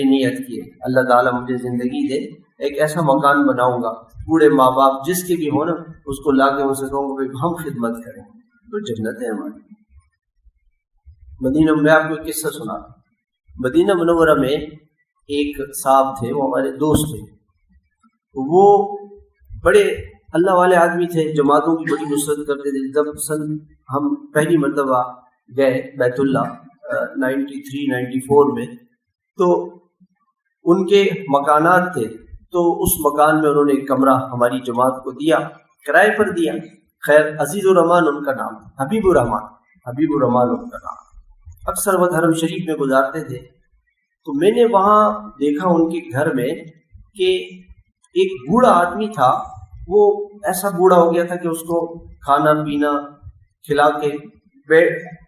نیت کی ہے، اللہ تعالیٰ مجھے زندگی دے، ایک ایسا مکان بناؤں گا، بوڑھے ماں باپ جس کے بھی ہو نا، اس کو لا کے ان سے کہوں گا ہم خدمت کریں، تو جنت ہے ہماری۔ مدینہ میں آپ کو ایک قصہ سنا، مدینہ منورہ میں ایک صاحب تھے، وہ ہمارے دوست تھے، وہ بڑے اللہ والے آدمی تھے، جماعتوں کی بڑی نصرت کرتے تھے۔ جب ہم پہلی مرتبہ گئے بیت اللہ 93-94 میں، تو ان کے مکانات تھے، تو اس مکان میں انہوں نے ایک کمرہ ہماری جماعت کو دیا کرائے پر دیا. خیر عزیز الرحمان ان کا نام، حبیب الرحمان ان کا نام. اکثر وہ حرم شریف میں گزارتے تھے. تو میں نے وہاں دیکھا ان کے گھر میں کہ ایک بوڑھا آدمی تھا، وہ ایسا بوڑھا ہو گیا تھا کہ اس کو کھانا پینا کھلا کے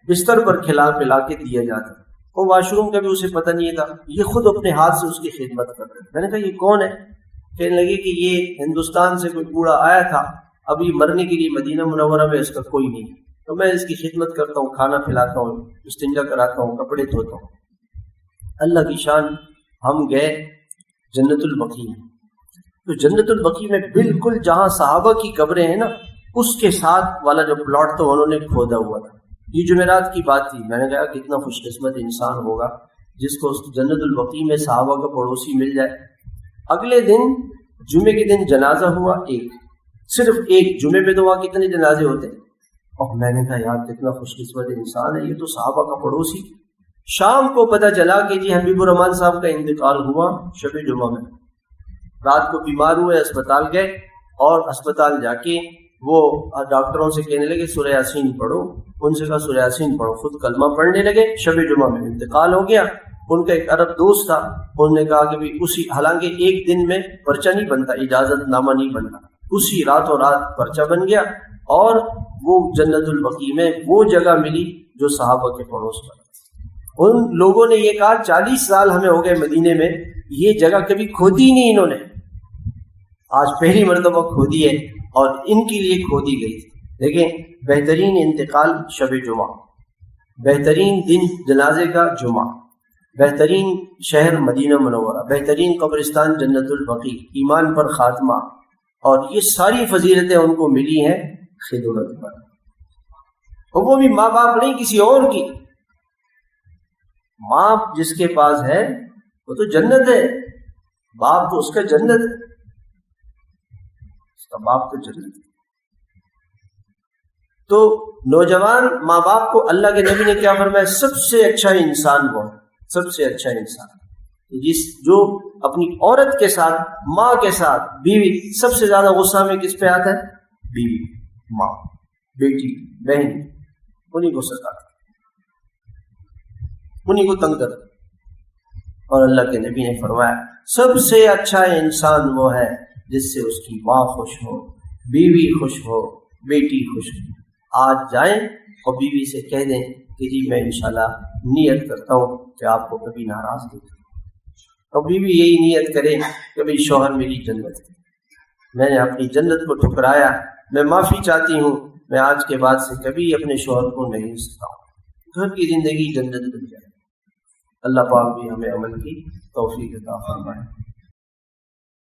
بستر پر کھلا پلا کے دیا جاتا، اور واش روم کا بھی اسے پتہ نہیں تھا. یہ خود اپنے ہاتھ سے اس کی خدمت کر رہے. میں نے کہا یہ کون ہے؟ کہنے لگے کہ یہ ہندوستان سے کوئی بوڑھا آیا تھا، ابھی مرنے کے لیے مدینہ منورہ میں اس کا کوئی نہیں، تو میں اس کی خدمت کرتا ہوں، کھانا کھلاتا ہوں، استنجا کراتا ہوں، کپڑے دھوتا ہوں. اللہ کی شان، ہم گئے جنت البقیع. تو جنت البقیع میں بالکل جہاں صحابہ کی قبریں ہیں نا، اس کے ساتھ والا جو پلاٹ تھا انہوں نے کھودا ہوا تھا. یہ جمعرات کی بات تھی. میں نے کہا کتنا خوش قسمت انسان ہوگا جس کو جنت البقیع میں صحابہ کا پڑوسی مل جائے. اگلے دن جمعے کے دن جنازہ ہوا، صرف ایک. جمعے پہ تو وہاں کتنے جنازے ہوتے ہیں. اور میں نے کہا یار کتنا خوش قسمت انسان ہے، یہ تو صحابہ کا پڑوسی. شام کو پتہ چلا کہ جی حبیب الرحمان صاحب کا انتقال ہوا شب جمعہ میں. رات کو بیمار ہوئے، اسپتال گئے، اور اسپتال جا کے وہ ڈاکٹروں سے کہنے لگے سورہ یاسین پڑھو. ان سے کہا سورہ یاسین پڑھو، خود کلمہ پڑھنے لگے. شب جمعہ میں انتقال ہو گیا. ان کا ایک عرب دوست تھا، انہوں نے کہا کہ بھی حالانکہ ایک دن میں پرچہ نہیں بنتا، اجازت نامہ نہیں بنتا، اسی راتوں رات پرچہ بن گیا، اور وہ جنت البقیع میں وہ جگہ ملی جو صحابہ کے پڑوس پر. ان لوگوں نے یہ کہا 40 سال ہمیں ہو گئے مدینے میں، یہ جگہ کبھی کھودی نہیں انہوں نے، آج پہلی مرتبہ کھودی ہے، اور ان کے لیے کھودی گئی. دیکھیں بہترین انتقال شب جمعہ، بہترین دن جنازے کا جمعہ، بہترین شہر مدینہ منورہ، بہترین قبرستان جنت البقیع، ایمان پر خاتمہ، اور یہ ساری فضیلتیں ان کو ملی ہیں خدمت پر. اور وہ بھی ماں باپ نہیں، کسی اور کی. ماں جس کے پاس ہے وہ تو جنت ہے، باپ تو اس کا جنت ہے، اس کا باپ تو جنت ہے. تو نوجوان ماں باپ کو اللہ کے نبی نے کیا فرمایا؟ سب سے اچھا انسان وہ ہے، سب سے اچھا انسان جو اپنی عورت کے ساتھ، ماں کے ساتھ، بیوی. سب سے زیادہ غصہ میں کس پہ آتا ہے؟ بیوی، ماں، بیٹی، بہن، انہیں کو ستاتا، انہیں کو تنگ کرتا. اور اللہ کے نبی نے فرمایا سب سے اچھا انسان وہ ہے جس سے اس کی ماں خوش ہو، بیوی خوش ہو، بیٹی خوش ہو. آج جائیں اور بیوی سے کہہ دیں کہ جی میں انشاءاللہ نیت کرتا ہوں کہ آپ کو کبھی ناراض نہیں کروں. اور بیوی یہی نیت کرے کہ بھئی شوہر میری جنت ہے، میں نے اپنی جنت کو ٹھکرایا، میں معافی چاہتی ہوں، میں آج کے بعد سے کبھی اپنے شوہر کو نہیں ستاؤں. گھر کی زندگی جنت بن جائے. اللہ پاک بھی ہمیں عمل کی توفیق عطا فرمائے.